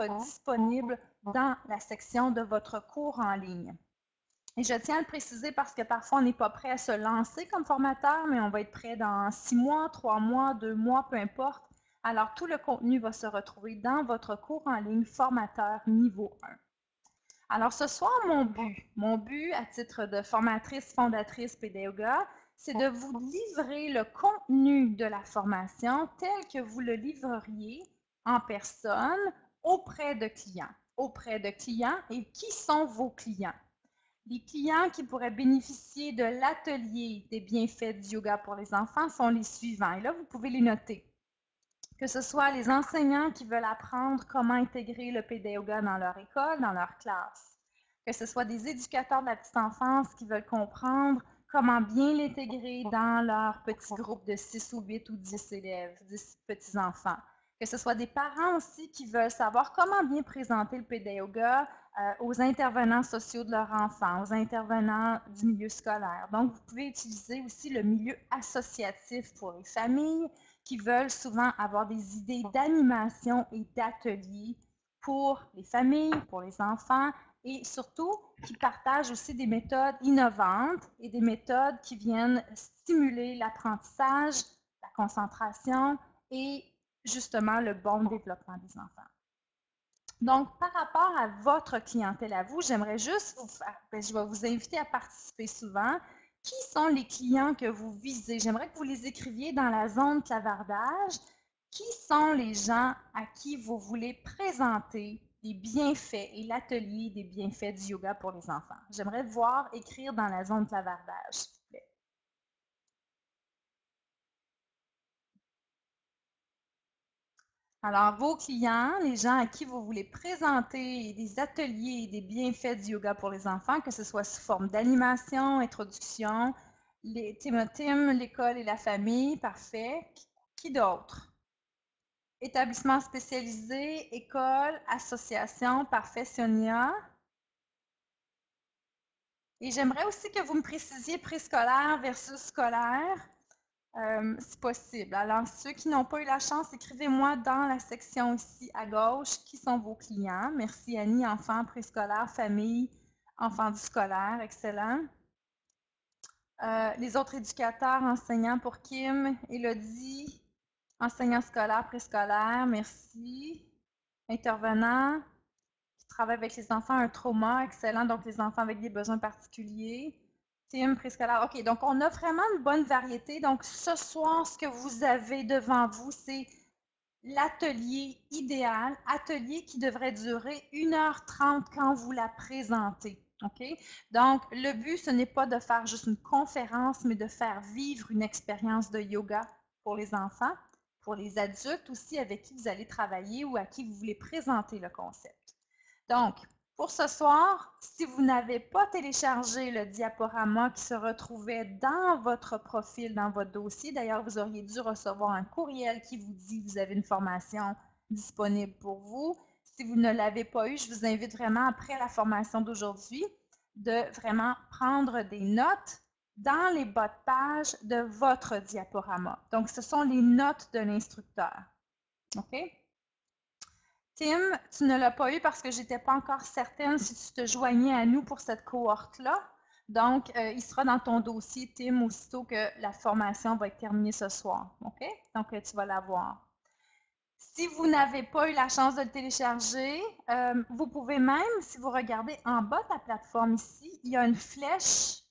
disponible dans la section de votre cours en ligne. Et je tiens à le préciser parce que parfois on n'est pas prêt à se lancer comme formateur, mais on va être prêt dans 6 mois, 3 mois, 2 mois, peu importe. Alors tout le contenu va se retrouver dans votre cours en ligne formateur niveau 1. Alors ce soir, mon but à titre de formatrice, fondatrice Pédayoga, c'est de vous livrer le contenu de la formation tel que vous le livreriez en personne auprès de clients. Et qui sont vos clients? Les clients qui pourraient bénéficier de l'atelier des bienfaits du yoga pour les enfants sont les suivants. Et là, vous pouvez les noter. Que ce soit les enseignants qui veulent apprendre comment intégrer le Pédayoga dans leur école, dans leur classe. Que ce soit des éducateurs de la petite enfance qui veulent comprendre comment bien l'intégrer dans leur petit groupe de 6 ou 8 ou 10 élèves, 10 petits-enfants. Que ce soit des parents aussi qui veulent savoir comment bien présenter le Pédayoga aux intervenants sociaux de leur enfant, aux intervenants du milieu scolaire. Donc, vous pouvez utiliser aussi le milieu associatif pour les familles qui veulent souvent avoir des idées d'animation et d'ateliers pour les familles, pour les enfants, et surtout qui partagent aussi des méthodes innovantes et des méthodes qui viennent stimuler l'apprentissage, la concentration et justement le bon développement des enfants. Donc, par rapport à votre clientèle à vous, j'aimerais juste je vais vous inviter à participer souvent. Qui sont les clients que vous visez? J'aimerais que vous les écriviez dans la zone clavardage. Qui sont les gens à qui vous voulez présenter les bienfaits et l'atelier des bienfaits du yoga pour les enfants? J'aimerais voir écrire dans la zone clavardage, s'il vous plaît. Alors, vos clients, les gens à qui vous voulez présenter des ateliers et des bienfaits du yoga pour les enfants, que ce soit sous forme d'animation, introduction, les Tim, l'école et la famille, parfait. Qui d'autre? Établissement spécialisé, école, association, parfait, Sonia. Et j'aimerais aussi que vous me précisiez préscolaire versus scolaire. C'est possible. Alors, ceux qui n'ont pas eu la chance, écrivez-moi dans la section ici à gauche qui sont vos clients. Merci Annie, enfants, préscolaire, famille, enfants du scolaire, excellent. Les autres éducateurs, enseignants pour Kim, Élodie, enseignants scolaires, préscolaire, merci. Intervenants qui travaillent avec les enfants, un trauma, excellent, donc les enfants avec des besoins particuliers. Tim, préscolaire. OK, donc on a vraiment une bonne variété. Donc ce soir, ce que vous avez devant vous, c'est l'atelier idéal, atelier qui devrait durer 1h30 quand vous la présentez. OK? Donc le but, ce n'est pas de faire juste une conférence, mais de faire vivre une expérience de yoga pour les enfants, pour les adultes aussi avec qui vous allez travailler ou à qui vous voulez présenter le concept. Donc, pour ce soir, si vous n'avez pas téléchargé le diaporama qui se retrouvait dans votre profil, dans votre dossier, d'ailleurs, vous auriez dû recevoir un courriel qui vous dit que vous avez une formation disponible pour vous. Si vous ne l'avez pas eu, je vous invite vraiment, après la formation d'aujourd'hui, de vraiment prendre des notes dans les bas de page de votre diaporama. Donc, ce sont les notes de l'instructeur. OK? Tim, tu ne l'as pas eu parce que je n'étais pas encore certaine si tu te joignais à nous pour cette cohorte-là. Donc, il sera dans ton dossier, Tim, aussitôt que la formation va être terminée ce soir. OK? Donc, tu vas l'avoir. Si vous n'avez pas eu la chance de le télécharger, vous pouvez même, si vous regardez en bas de la plateforme ici, il y a une flèche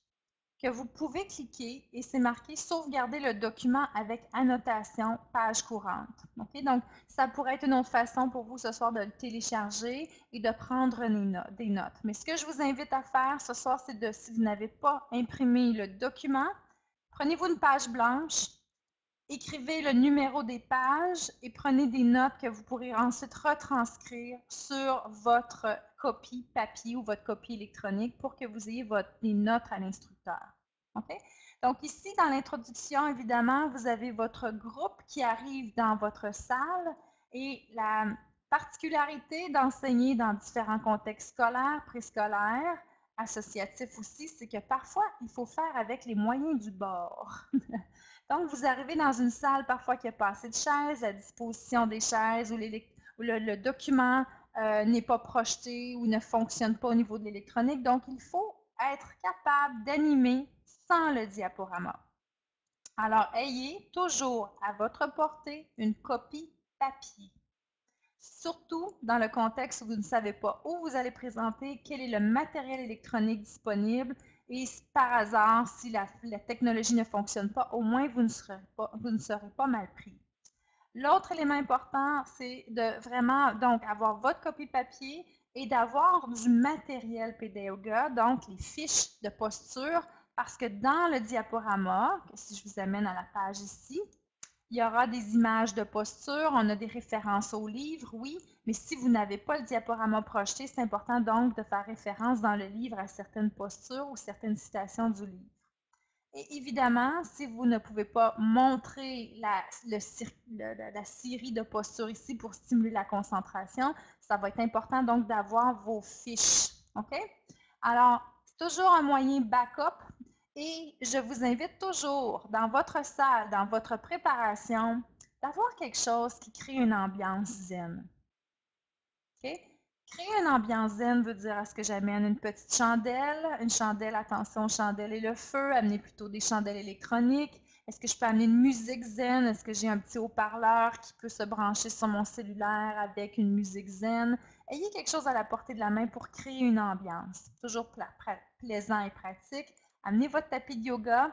que vous pouvez cliquer et c'est marqué « Sauvegarder le document avec annotation, page courante ». Okay? Donc, ça pourrait être une autre façon pour vous ce soir de le télécharger et de prendre des notes. Mais ce que je vous invite à faire ce soir, c'est de, si vous n'avez pas imprimé le document, prenez-vous une page blanche, écrivez le numéro des pages et prenez des notes que vous pourrez ensuite retranscrire sur votre copie papier ou votre copie électronique pour que vous ayez des notes à l'instructeur. Okay? Donc ici, dans l'introduction, évidemment, vous avez votre groupe qui arrive dans votre salle et la particularité d'enseigner dans différents contextes scolaires, préscolaires, associatifs aussi, c'est que parfois, il faut faire avec les moyens du bord. Donc, vous arrivez dans une salle parfois qui a pas assez de chaises, à disposition des chaises ou le document n'est pas projeté ou ne fonctionne pas au niveau de l'électronique. Donc, il faut être capable d'animer sans le diaporama. Alors, ayez toujours à votre portée une copie papier. Surtout dans le contexte où vous ne savez pas où vous allez présenter, quel est le matériel électronique disponible et par hasard, si la technologie ne fonctionne pas, au moins vous ne serez pas mal pris. L'autre élément important, c'est de vraiment donc avoir votre copie papier et d'avoir du matériel PDYoga, donc les fiches de posture, parce que dans le diaporama, si je vous amène à la page ici, il y aura des images de posture, on a des références au livre, oui, mais si vous n'avez pas le diaporama projeté, c'est important donc de faire référence dans le livre à certaines postures ou certaines citations du livre. Et évidemment, si vous ne pouvez pas montrer la série de postures ici pour stimuler la concentration, ça va être important donc d'avoir vos fiches. OK? Alors, c'est toujours un moyen backup et je vous invite toujours dans votre salle, dans votre préparation, d'avoir quelque chose qui crée une ambiance zen. OK? Créer une ambiance zen veut dire, est-ce que j'amène une petite chandelle? Une chandelle, attention, chandelle et le feu. Amener plutôt des chandelles électroniques. Est-ce que je peux amener une musique zen? Est-ce que j'ai un petit haut-parleur qui peut se brancher sur mon cellulaire avec une musique zen? Ayez quelque chose à la portée de la main pour créer une ambiance. Toujours plaisant et pratique. Amenez votre tapis de yoga.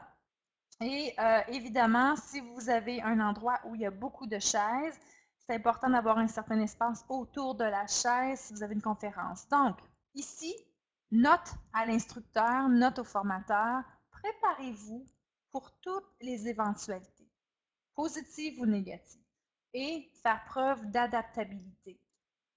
Et évidemment, si vous avez un endroit où il y a beaucoup de chaises, c'est important d'avoir un certain espace autour de la chaise si vous avez une conférence. Donc, ici, note à l'instructeur, note au formateur, préparez-vous pour toutes les éventualités, positives ou négatives, et faire preuve d'adaptabilité.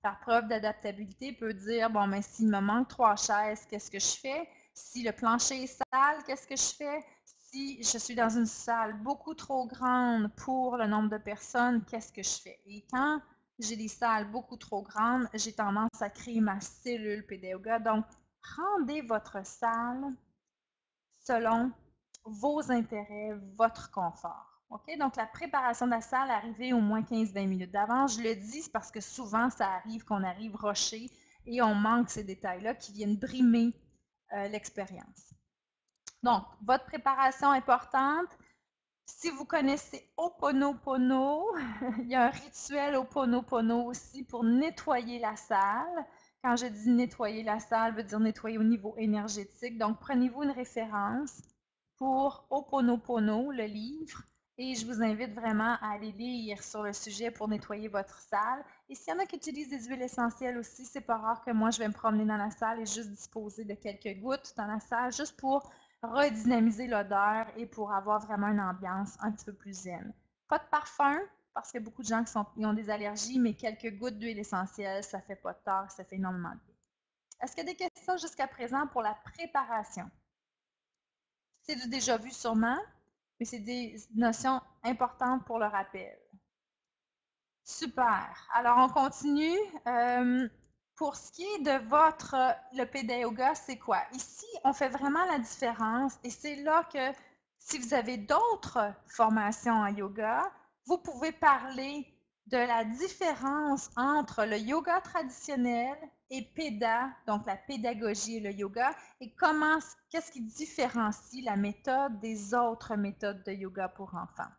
Faire preuve d'adaptabilité peut dire, bon, mais s'il me manque 3 chaises, qu'est-ce que je fais? Si le plancher est sale, qu'est-ce que je fais? Si je suis dans une salle beaucoup trop grande pour le nombre de personnes, qu'est-ce que je fais? Et quand j'ai des salles beaucoup trop grandes, j'ai tendance à créer ma cellule PDYoga. Donc, rendez votre salle selon vos intérêts, votre confort. OK? Donc, la préparation de la salle, arriver au moins 15-20 minutes d'avance. Je le dis, c'est parce que souvent, ça arrive qu'on arrive roché et on manque ces détails-là qui viennent brimer l'expérience. Donc, votre préparation importante. Si vous connaissez Ho'oponopono, il y a un rituel Ho'oponopono aussi pour nettoyer la salle. Quand je dis nettoyer la salle, veut dire nettoyer au niveau énergétique. Donc, prenez-vous une référence pour Ho'oponopono, le livre, et je vous invite vraiment à aller lire sur le sujet pour nettoyer votre salle. Et s'il y en a qui utilisent des huiles essentielles aussi, c'est pas rare que moi, je vais me promener dans la salle et juste disposer de quelques gouttes dans la salle, juste pour redynamiser l'odeur et pour avoir vraiment une ambiance un petit peu plus zen. Pas de parfum, parce qu'il y a beaucoup de gens qui ont des allergies, mais quelques gouttes d'huile essentielle, ça fait pas de tort, ça fait énormément de bien. Est-ce qu'il y a des questions jusqu'à présent pour la préparation? C'est du déjà vu sûrement, mais c'est des notions importantes pour le rappel. Super. Alors, on continue. Pour ce qui est de le PDYoga, c'est quoi? Ici, on fait vraiment la différence et c'est là que si vous avez d'autres formations en yoga, vous pouvez parler de la différence entre le yoga traditionnel et PEDA, donc la pédagogie et le yoga, et qu'est-ce qui différencie la méthode des autres méthodes de yoga pour enfants.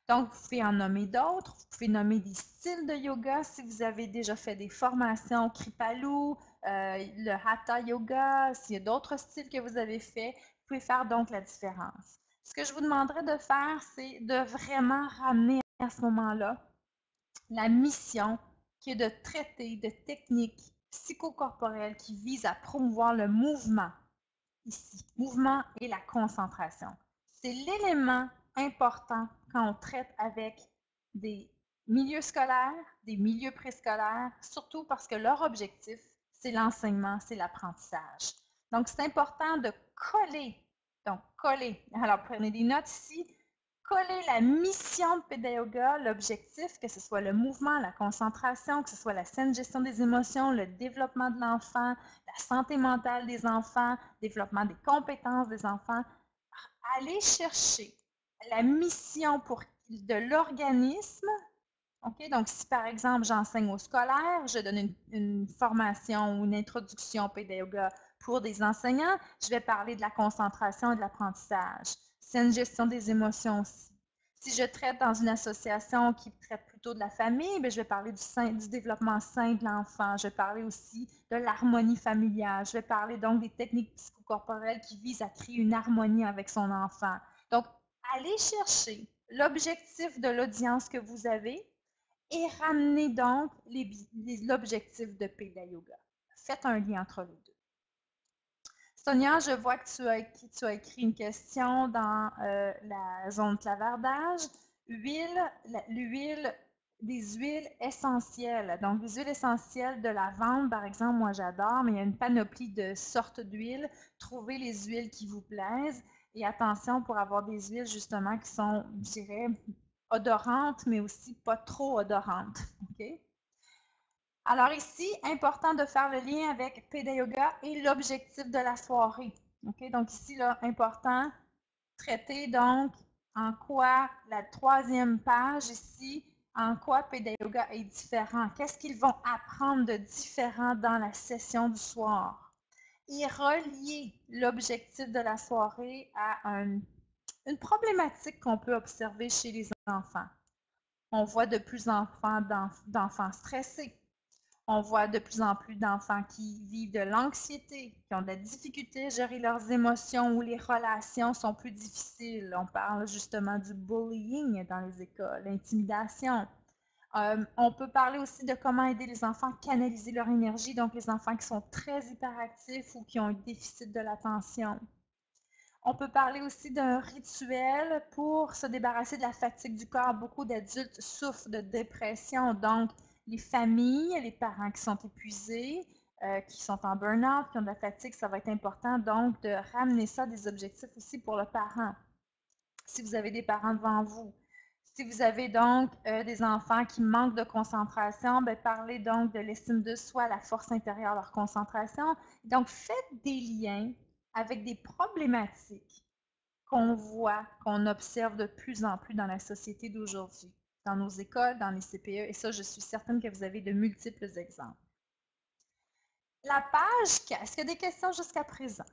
Donc, vous pouvez en nommer d'autres. Vous pouvez nommer des styles de yoga si vous avez déjà fait des formations Kripalu, le Hatha Yoga, s'il y a d'autres styles que vous avez fait, vous pouvez faire donc la différence. Ce que je vous demanderais de faire, c'est de vraiment ramener à ce moment-là la mission qui est de traiter de techniques psychocorporelles qui visent à promouvoir le mouvement ici. Mouvement et la concentration. C'est l'élément important quand on traite avec des milieux scolaires, des milieux préscolaires, surtout parce que leur objectif, c'est l'enseignement, c'est l'apprentissage. Donc, c'est important de coller. Donc, coller. Alors, prenez des notes ici. Coller la mission de PDYoga, l'objectif, que ce soit le mouvement, la concentration, que ce soit la saine gestion des émotions, le développement de l'enfant, la santé mentale des enfants, développement des compétences des enfants. Allez chercher la mission de l'organisme, OK? Donc, si par exemple, j'enseigne au scolaire, je donne une formation ou une introduction au Yoga pour des enseignants, je vais parler de la concentration et de l'apprentissage. C'est une gestion des émotions aussi. Si je traite dans une association qui traite plutôt de la famille, bien, je vais parler du développement sain de l'enfant. Je vais parler aussi de l'harmonie familiale. Je vais parler donc des techniques psychocorporelles qui visent à créer une harmonie avec son enfant. Donc, allez chercher l'objectif de l'audience que vous avez et ramenez donc l'objectif de Peda Yoga. Faites un lien entre les deux. Sonia, je vois que tu as écrit une question dans la zone clavardage. L'huile, des huiles essentielles. Donc, des huiles essentielles de lavande, par exemple, moi j'adore, mais il y a une panoplie de sortes d'huiles. Trouvez les huiles qui vous plaisent. Et attention pour avoir des huiles justement qui sont, je dirais, odorantes, mais aussi pas trop odorantes. OK? Alors ici, important de faire le lien avec Peda Yoga et l'objectif de la soirée. OK? Donc ici, là, important, traiter donc en quoi la troisième page ici, en quoi Peda Yoga est différent. Qu'est-ce qu'ils vont apprendre de différent dans la session du soir? Et relier l'objectif de la soirée à une problématique qu'on peut observer chez les enfants. On voit de plus en plus d'enfants stressés. On voit de plus en plus d'enfants qui vivent de l'anxiété, qui ont de la difficulté à gérer leurs émotions ou les relations sont plus difficiles. On parle justement du bullying dans les écoles, l'intimidation. On peut parler aussi de comment aider les enfants à canaliser leur énergie, donc les enfants qui sont très hyperactifs ou qui ont un déficit de l'attention. On peut parler aussi d'un rituel pour se débarrasser de la fatigue du corps. Beaucoup d'adultes souffrent de dépression, donc les familles, les parents qui sont épuisés, qui sont en burn-out, qui ont de la fatigue, ça va être important donc de ramener ça à des objectifs aussi pour le parent. Si vous avez des parents devant vous. Si vous avez donc des enfants qui manquent de concentration, bien, parlez donc de l'estime de soi, la force intérieure, leur concentration. Donc, faites des liens avec des problématiques qu'on voit, qu'on observe de plus en plus dans la société d'aujourd'hui, dans nos écoles, dans les CPE, et ça, je suis certaine que vous avez de multiples exemples. La page 4, est-ce qu'il y a des questions jusqu'à présent?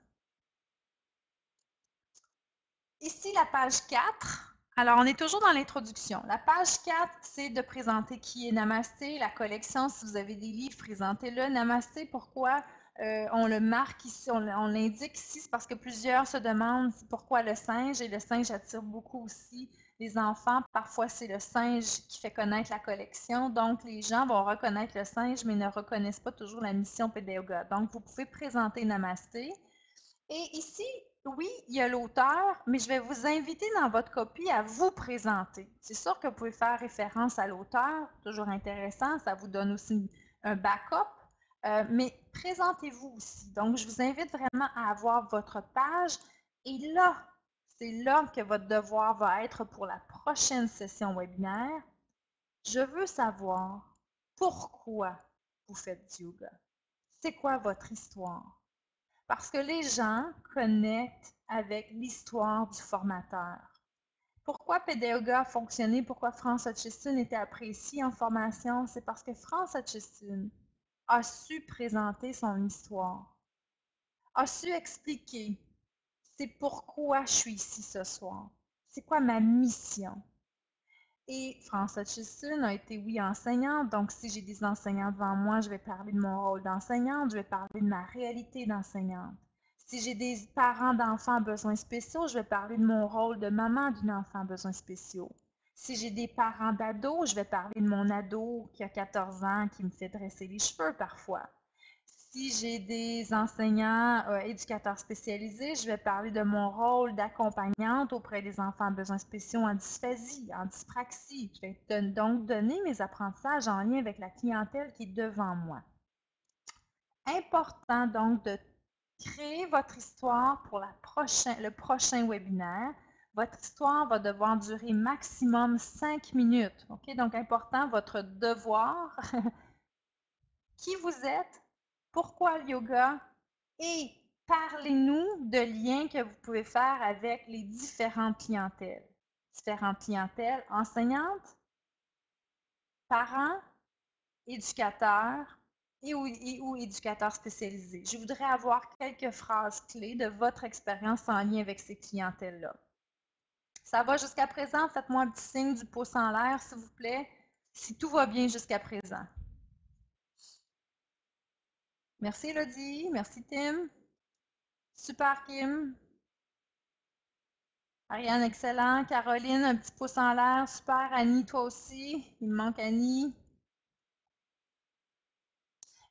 Ici, la page 4. Alors, on est toujours dans l'introduction. La page 4, c'est de présenter qui est Namasté, la collection. Si vous avez des livres, présentez-le. Namasté, pourquoi on le marque ici, on l'indique ici? C'est parce que plusieurs se demandent pourquoi le singe. Et le singe attire beaucoup aussi les enfants. Parfois, c'est le singe qui fait connaître la collection. Donc, les gens vont reconnaître le singe, mais ne reconnaissent pas toujours la mission Peda Yoga. Donc, vous pouvez présenter Namasté. Et ici, oui, il y a l'auteur, mais je vais vous inviter dans votre copie à vous présenter. C'est sûr que vous pouvez faire référence à l'auteur, toujours intéressant, ça vous donne aussi un backup, mais présentez-vous aussi. Donc, je vous invite vraiment à avoir votre page et là, c'est là que votre devoir va être pour la prochaine session webinaire. Je veux savoir pourquoi vous faites du yoga. C'est quoi votre histoire? Parce que les gens connectent avec l'histoire du formateur. Pourquoi Peda Yoga a fonctionné? Pourquoi Franz Hutchinson était apprécié en formation? C'est parce que Franz Hutchinson a su présenter son histoire, a su expliquer c'est pourquoi je suis ici ce soir, c'est quoi ma mission. Et Franz Hutchinson a été, oui, enseignante, donc si j'ai des enseignants devant moi, je vais parler de mon rôle d'enseignante, je vais parler de ma réalité d'enseignante. Si j'ai des parents d'enfants à besoins spéciaux, je vais parler de mon rôle de maman d'un enfant à besoins spéciaux. Si j'ai des parents d'ados, je vais parler de mon ado qui a 14 ans, qui me fait dresser les cheveux parfois. Si j'ai des enseignants, éducateurs spécialisés, je vais parler de mon rôle d'accompagnante auprès des enfants à besoins spéciaux en dysphasie, en dyspraxie. Je vais donc donner mes apprentissages en lien avec la clientèle qui est devant moi. Important donc de créer votre histoire pour le prochain webinaire. Votre histoire va devoir durer maximum 5 minutes. OK? Donc, important, votre devoir, qui vous êtes, pourquoi le yoga et parlez-nous de liens que vous pouvez faire avec les différentes clientèles. Différentes clientèles enseignantes, parents, éducateurs ou éducateurs spécialisés. Je voudrais avoir quelques phrases clés de votre expérience en lien avec ces clientèles-là. Ça va jusqu'à présent? Faites-moi un petit signe du pouce en l'air, s'il vous plaît, si tout va bien jusqu'à présent. Merci Elodie, merci Tim. Super Kim. Ariane, excellent. Caroline, un petit pouce en l'air. Super. Annie, toi aussi. Il me manque Annie.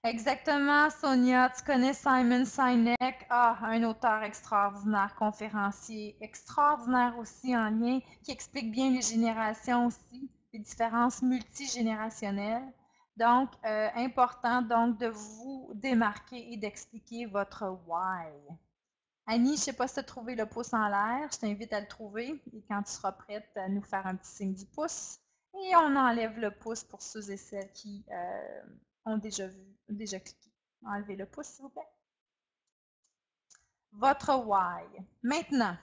Exactement, Sonia. Tu connais Simon Sinek? Ah, un auteur extraordinaire, conférencier, extraordinaire aussi en lien, qui explique bien les générations aussi, les différences multigénérationnelles. Donc, important donc de vous démarquer et d'expliquer votre why. Annie, je ne sais pas si tu as trouvé le pouce en l'air. Je t'invite à le trouver. Et quand tu seras prête à nous faire un petit signe du pouce. Et on enlève le pouce pour ceux et celles qui ont déjà cliqué. Enlevez le pouce, s'il vous plaît. Votre why. Maintenant,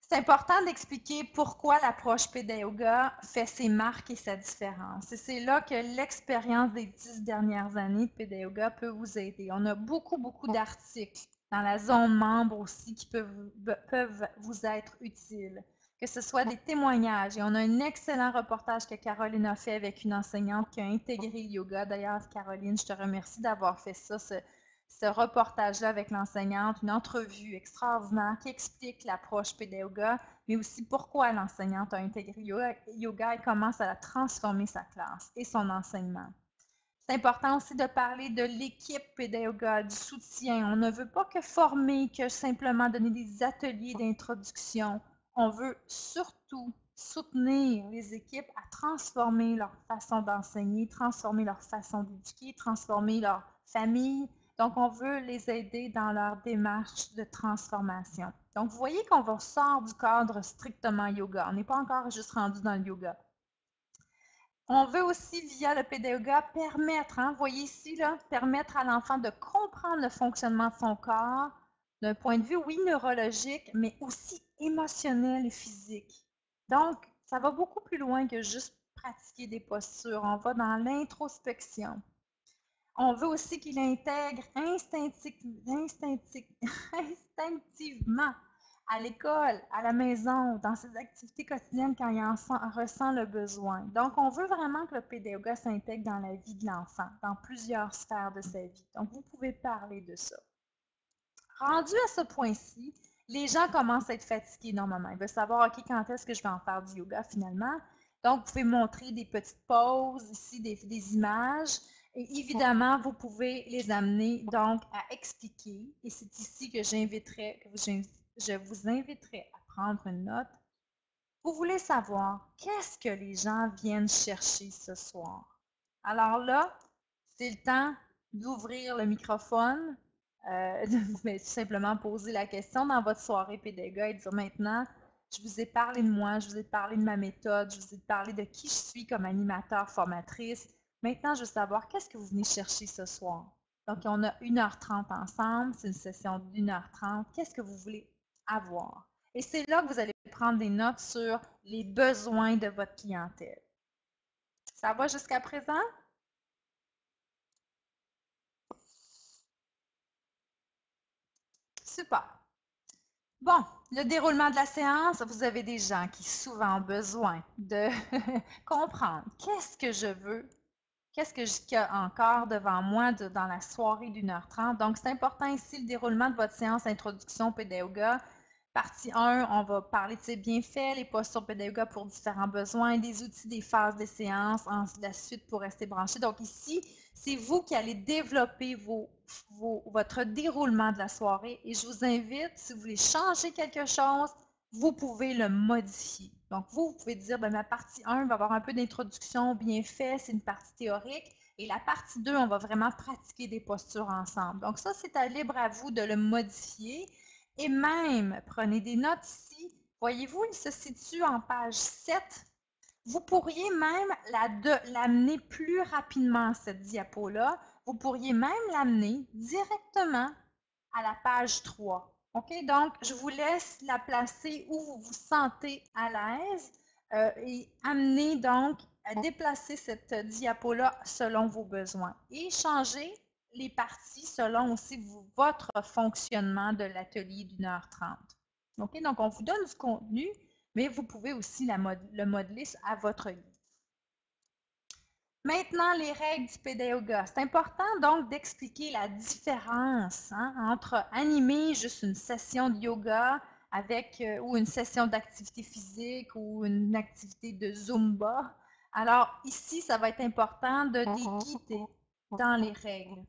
c'est important d'expliquer pourquoi l'approche Pédayoga fait ses marques et sa différence. Et c'est là que l'expérience des 10 dernières années de Pédayoga peut vous aider. On a beaucoup d'articles dans la zone membre aussi qui peuvent vous être utiles, que ce soit des témoignages. Et on a un excellent reportage que Caroline a fait avec une enseignante qui a intégré le yoga. D'ailleurs, Caroline, je te remercie d'avoir fait ça, ce reportage-là avec l'enseignante, une entrevue extraordinaire qui explique l'approche Pédayoga, mais aussi pourquoi l'enseignante a intégré yoga et commence à transformer sa classe et son enseignement. C'est important aussi de parler de l'équipe Pédayoga, du soutien. On ne veut pas que former, que simplement donner des ateliers d'introduction. On veut surtout soutenir les équipes à transformer leur façon d'enseigner, transformer leur façon d'éduquer, transformer leur famille. Donc, on veut les aider dans leur démarche de transformation. Donc, vous voyez qu'on sort du cadre strictement yoga. On n'est pas encore juste rendu dans le yoga. On veut aussi, via le Pédagoga, permettre, vous voyez ici, là, permettre à l'enfant de comprendre le fonctionnement de son corps d'un point de vue, oui, neurologique, mais aussi émotionnel et physique. Donc, ça va beaucoup plus loin que juste pratiquer des postures. On va dans l'introspection. On veut aussi qu'il intègre instinctivement à l'école, à la maison, dans ses activités quotidiennes quand il en ressent le besoin. Donc, on veut vraiment que le pédagogue s'intègre dans la vie de l'enfant, dans plusieurs sphères de sa vie. Donc, vous pouvez parler de ça. Rendu à ce point-ci, les gens commencent à être fatigués normalement. Ils veulent savoir, OK, quand est-ce que je vais en faire du yoga finalement? Donc, vous pouvez montrer des petites pauses ici, des images. Et évidemment, vous pouvez les amener donc à expliquer. Et c'est ici que je vous inviterai à prendre une note. Vous voulez savoir qu'est-ce que les gens viennent chercher ce soir. Alors là, c'est le temps d'ouvrir le microphone, de tout simplement poser la question dans votre soirée pédagogue et dire maintenant, je vous ai parlé de moi, je vous ai parlé de ma méthode, je vous ai parlé de qui je suis comme animateur, formatrice. Maintenant, je veux savoir qu'est-ce que vous venez chercher ce soir. Donc, on a 1h30 ensemble, c'est une session d'1h30. Qu'est-ce que vous voulez avoir? Et c'est là que vous allez prendre des notes sur les besoins de votre clientèle. Ça va jusqu'à présent? Super. Bon, le déroulement de la séance, vous avez des gens qui souvent ont besoin de comprendre qu'est-ce que je veux, qu'est-ce qu'il y a encore devant moi dans la soirée d'1h30. Donc, c'est important ici le déroulement de votre séance Introduction Pédagoga. Partie 1, on va parler de ses bienfaits, les postures Pédagoga pour différents besoins, des outils, des phases des séances, la suite pour rester branché. Donc ici, c'est vous qui allez développer votre déroulement de la soirée et je vous invite, si vous voulez changer quelque chose, vous pouvez le modifier. Donc, vous pouvez dire, ma partie 1 va avoir un peu d'introduction, bien fait, c'est une partie théorique. Et la partie 2, on va vraiment pratiquer des postures ensemble. Donc, ça, c'est libre à vous de le modifier. Et même, prenez des notes ici. Voyez-vous, il se situe en page 7. Vous pourriez même l'amener plus rapidement, cette diapo-là. Vous pourriez même l'amener directement à la page 3. OK? Donc, je vous laisse la placer où vous vous sentez à l'aise et amener donc déplacer cette diapo-là selon vos besoins et changer les parties selon aussi votre fonctionnement de l'atelier d'1h30. OK? Donc, on vous donne du contenu, mais vous pouvez aussi le modeler à votre guise. Maintenant, les règles du PD Yoga. C'est important donc d'expliquer la différence entre animer juste une session de yoga avec ou une session d'activité physique ou une activité de Zumba. Alors ici, ça va être important de les guider dans les règles.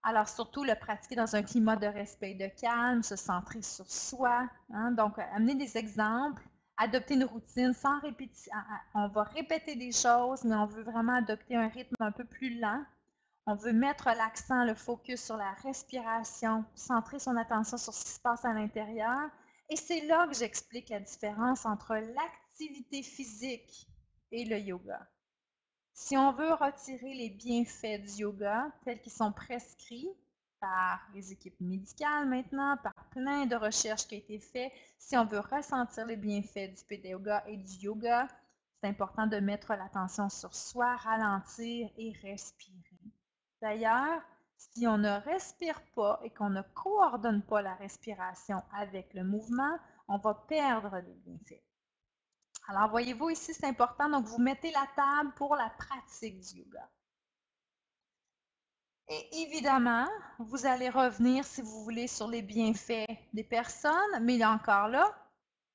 Alors surtout le pratiquer dans un climat de respect et de calme, se centrer sur soi. Donc, amener des exemples. Adopter une routine sans répétition. On va répéter des choses, mais on veut vraiment adopter un rythme un peu plus lent. On veut mettre l'accent, le focus sur la respiration, centrer son attention sur ce qui se passe à l'intérieur. Et c'est là que j'explique la différence entre l'activité physique et le yoga. Si on veut retirer les bienfaits du yoga, tels qu'ils sont prescrits par les équipes médicales maintenant, par plein de recherches qui ont été faites, si on veut ressentir les bienfaits du PD Yoga et du yoga, c'est important de mettre l'attention sur soi, ralentir et respirer. D'ailleurs, si on ne respire pas et qu'on ne coordonne pas la respiration avec le mouvement, on va perdre des bienfaits. Alors, voyez-vous ici, c'est important, donc vous mettez la table pour la pratique du yoga. Et évidemment, vous allez revenir, si vous voulez, sur les bienfaits des personnes, mais encore là,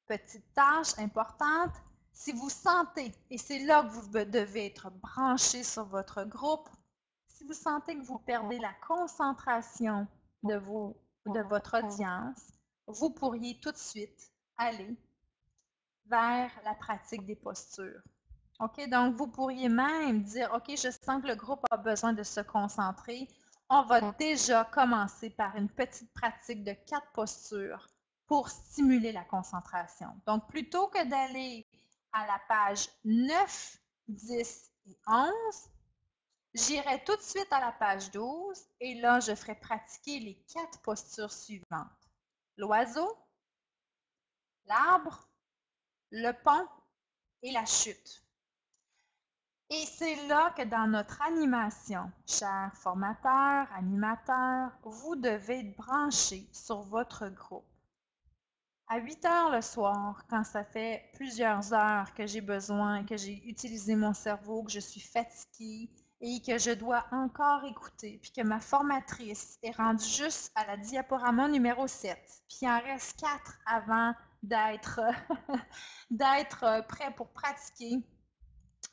petite tâche importante, si vous sentez, et c'est là que vous devez être branché sur votre groupe, si vous sentez que vous perdez la concentration de votre audience, vous pourriez tout de suite aller vers la pratique des postures. OK? Donc, vous pourriez même dire, OK, je sens que le groupe a besoin de se concentrer. On va déjà commencer par une petite pratique de 4 postures pour stimuler la concentration. Donc, plutôt que d'aller à la page 9, 10 et 11, j'irai tout de suite à la page 12 et là, je ferai pratiquer les 4 postures suivantes. L'oiseau, l'arbre, le pont et la chute. Et c'est là que dans notre animation, chers formateurs, animateurs, vous devez être branchés sur votre groupe. À 8 heures le soir, quand ça fait plusieurs heures que j'ai besoin, que j'ai utilisé mon cerveau, que je suis fatiguée et que je dois encore écouter, puis que ma formatrice est rendue juste à la diaporama numéro 7, puis il en reste 4 avant d'être prêt pour pratiquer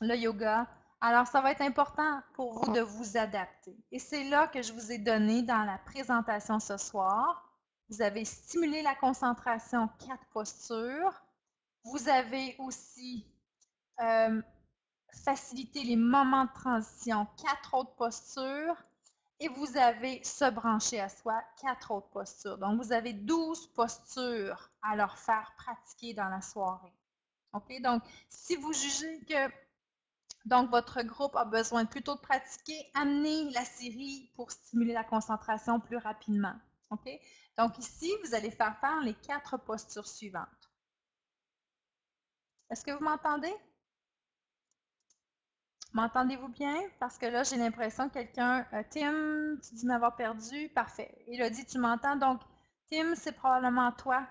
le yoga. Alors, ça va être important pour vous de vous adapter. Et c'est là que je vous ai donné dans la présentation ce soir. Vous avez stimulé la concentration, 4 postures. Vous avez aussi facilité les moments de transition, 4 autres postures. Et vous avez se brancher à soi, 4 autres postures. Donc, vous avez 12 postures à leur faire pratiquer dans la soirée. OK? Donc, si vous jugez que votre groupe a besoin plutôt de pratiquer, amenez la série pour stimuler la concentration plus rapidement. OK? Donc ici, vous allez faire les 4 postures suivantes. Est-ce que vous m'entendez? M'entendez-vous bien? Parce que là, j'ai l'impression que quelqu'un... Tim, tu dis m'avoir perdu. Parfait. Elodie, tu m'entends? Donc, Tim, c'est probablement toi.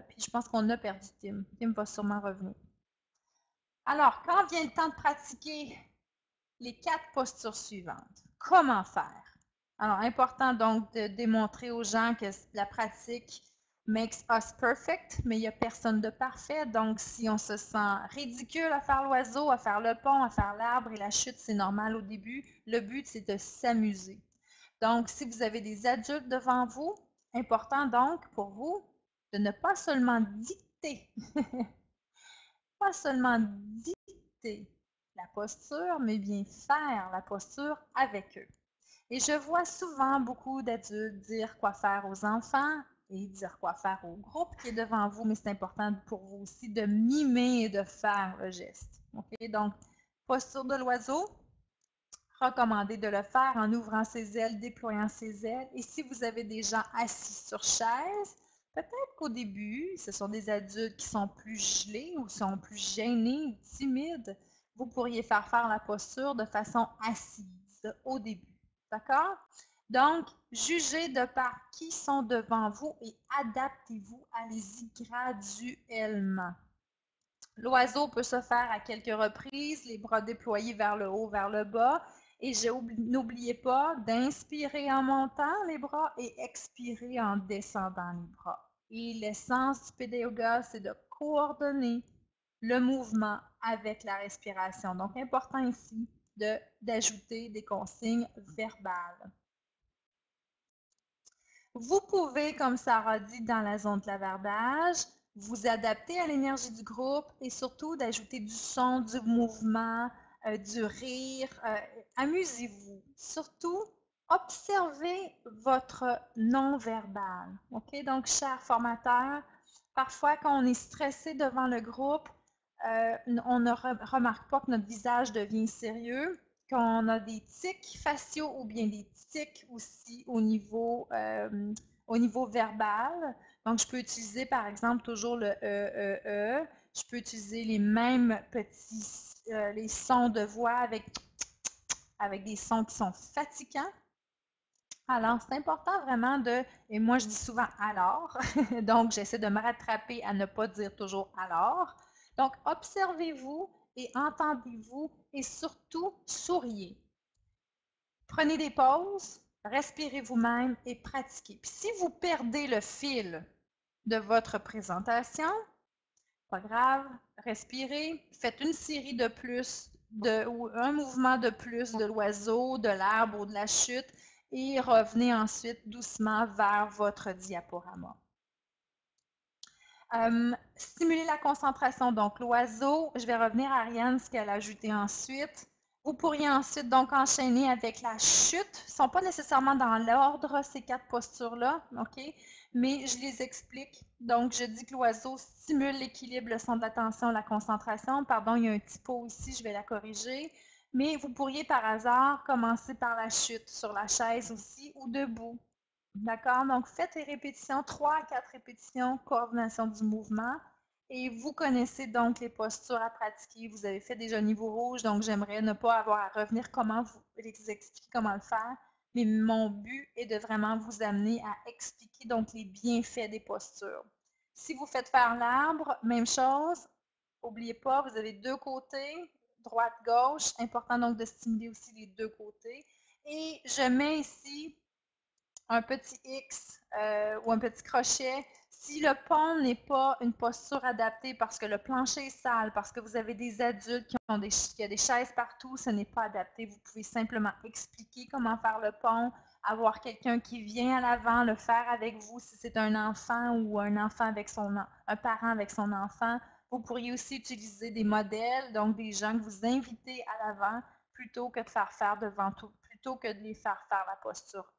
Puis je pense qu'on a perdu Tim. Tim va sûrement revenir. Alors, quand vient le temps de pratiquer les 4 postures suivantes, comment faire? Alors, important donc de démontrer aux gens que la pratique makes us perfect, mais il n'y a personne de parfait. Donc, si on se sent ridicule à faire l'oiseau, à faire le pont, à faire l'arbre et la chute, c'est normal au début. Le but, c'est de s'amuser. Donc, si vous avez des adultes devant vous, important donc pour vous de ne pas seulement dicter, pas seulement dicter la posture, mais bien faire la posture avec eux. Et je vois souvent beaucoup d'adultes dire quoi faire aux enfants et dire quoi faire au groupe qui est devant vous, mais c'est important pour vous aussi de mimer et de faire le geste. Okay? Donc, posture de l'oiseau, recommandé de le faire en ouvrant ses ailes, déployant ses ailes. Et si vous avez des gens assis sur chaise, peut-être qu'au début, ce sont des adultes qui sont plus gelés ou sont plus gênés ou timides. vous pourriez faire la posture de façon assise au début. D'accord? Donc, jugez de par qui sont devant vous et adaptez-vous, allez-y graduellement. L'oiseau peut se faire à quelques reprises, les bras déployés vers le haut, vers le bas. Et n'oubliez pas d'inspirer en montant les bras et expirer en descendant les bras. Et l'essence du PD Yoga, c'est de coordonner le mouvement avec la respiration. Donc, important ici d'ajouter des consignes verbales. Vous pouvez, comme Sarah dit dans la zone de clavardage, vous adapter à l'énergie du groupe et surtout d'ajouter du son, du mouvement, du rire. Amusez-vous. Surtout, observez votre non-verbal. OK? Donc, chers formateurs, parfois quand on est stressé devant le groupe, on ne remarque pas que notre visage devient sérieux, qu'on a des tics faciaux ou bien des tics aussi au niveau verbal. Donc, je peux utiliser par exemple toujours le E. Je peux utiliser les mêmes petits les sons de voix avec des sons qui sont fatigants. Alors, c'est important vraiment et moi je dis souvent alors, donc j'essaie de me rattraper à ne pas dire toujours alors. Donc, observez-vous et entendez-vous et surtout souriez. Prenez des pauses, respirez vous-même et pratiquez. Puis si vous perdez le fil de votre présentation, pas grave, respirez, faites une série de plus ou un mouvement de plus de l'oiseau, de l'arbre ou de la chute et revenez ensuite doucement vers votre diaporama. Stimuler la concentration, donc l'oiseau, je vais revenir à Ariane, ce qu'elle a ajouté ensuite. Vous pourriez ensuite donc enchaîner avec la chute. Ils ne sont pas nécessairement dans l'ordre, ces 4 postures-là, OK? Mais je les explique. Donc, je dis que l'oiseau stimule l'équilibre, le centre d'attention, la concentration. Pardon, il y a un typo ici, je vais la corriger. Mais vous pourriez par hasard commencer par la chute sur la chaise aussi ou debout. D'accord? Donc, faites les répétitions, 3 à 4 répétitions, coordination du mouvement. Et vous connaissez donc les postures à pratiquer. Vous avez fait déjà niveau rouge, donc j'aimerais ne pas avoir à revenir comment vous expliquer comment le faire. Mais mon but est de vraiment vous amener à expliquer donc les bienfaits des postures. Si vous faites faire l'arbre, même chose. N'oubliez pas, vous avez 2 côtés, droite, gauche. Important donc de stimuler aussi les 2 côtés. Et je mets ici un petit X ou un petit crochet. Si le pont n'est pas une posture adaptée parce que le plancher est sale, parce que vous avez des adultes qui ont des chaises partout, ce n'est pas adapté. Vous pouvez simplement expliquer comment faire le pont, avoir quelqu'un qui vient à l'avant, le faire avec vous si c'est un enfant ou un parent avec son enfant. Vous pourriez aussi utiliser des modèles, donc des gens que vous invitez à l'avant plutôt que de plutôt que de les faire faire la posture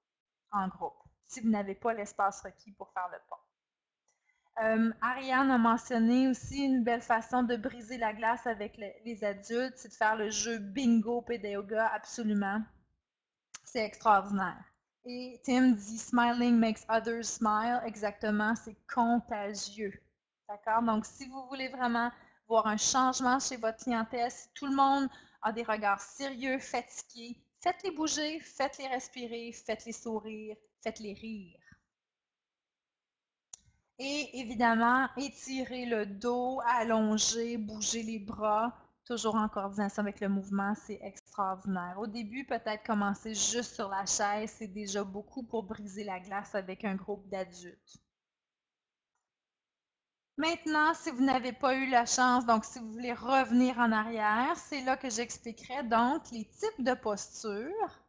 en groupe, si vous n'avez pas l'espace requis pour faire le pont. Ariane a mentionné aussi une belle façon de briser la glace avec les adultes, c'est de faire le jeu bingo PD Yoga, absolument. C'est extraordinaire. Et Tim dit « Smiling makes others smile », exactement, c'est contagieux. D'accord? Donc, si vous voulez vraiment voir un changement chez votre clientèle, si tout le monde a des regards sérieux, fatigués, faites-les bouger, faites-les respirer, faites-les sourire, faites-les rire. Et évidemment, étirez le dos, allonger, bouger les bras, toujours en coordination avec le mouvement, c'est extraordinaire. Au début, peut-être commencer juste sur la chaise, c'est déjà beaucoup pour briser la glace avec un groupe d'adultes. Maintenant, si vous n'avez pas eu la chance, donc si vous voulez revenir en arrière, c'est là que j'expliquerai donc les types de postures,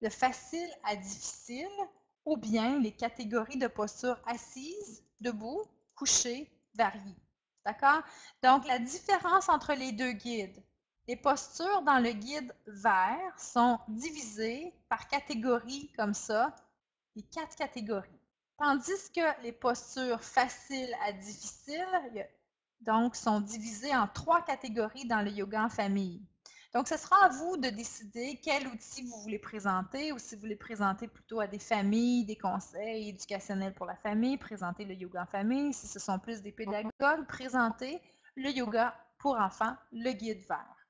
de facile à difficile, ou bien les catégories de postures assises, debout, couché, variées. D'accord? Donc, la différence entre les 2 guides. Les postures dans le guide vert sont divisées par catégories comme ça, les 4 catégories. Tandis que les postures faciles à difficiles, donc, sont divisées en 3 catégories dans le yoga en famille. Donc, ce sera à vous de décider quel outil vous voulez présenter ou si vous voulez présenter plutôt à des familles, des conseils éducationnels pour la famille, présenter le yoga en famille. Si ce sont plus des pédagogues, présenter le yoga pour enfants, le guide vert.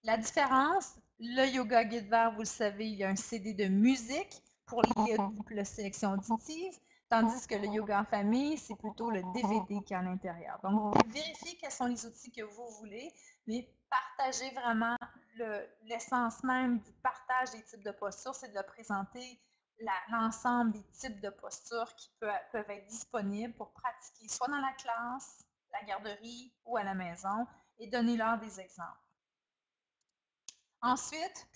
La différence, le yoga guide vert, vous le savez, il y a un CD de musique pour la sélection auditive, tandis que le yoga en famille, c'est plutôt le DVD qui est à l'intérieur. Donc, vérifiez quels sont les outils que vous voulez, mais partagez vraiment l'essence même du partage des types de postures, c'est de présenter l'ensemble des types de postures qui peuvent être disponibles pour pratiquer soit dans la classe, la garderie ou à la maison, et donner-leur des exemples. Ensuite,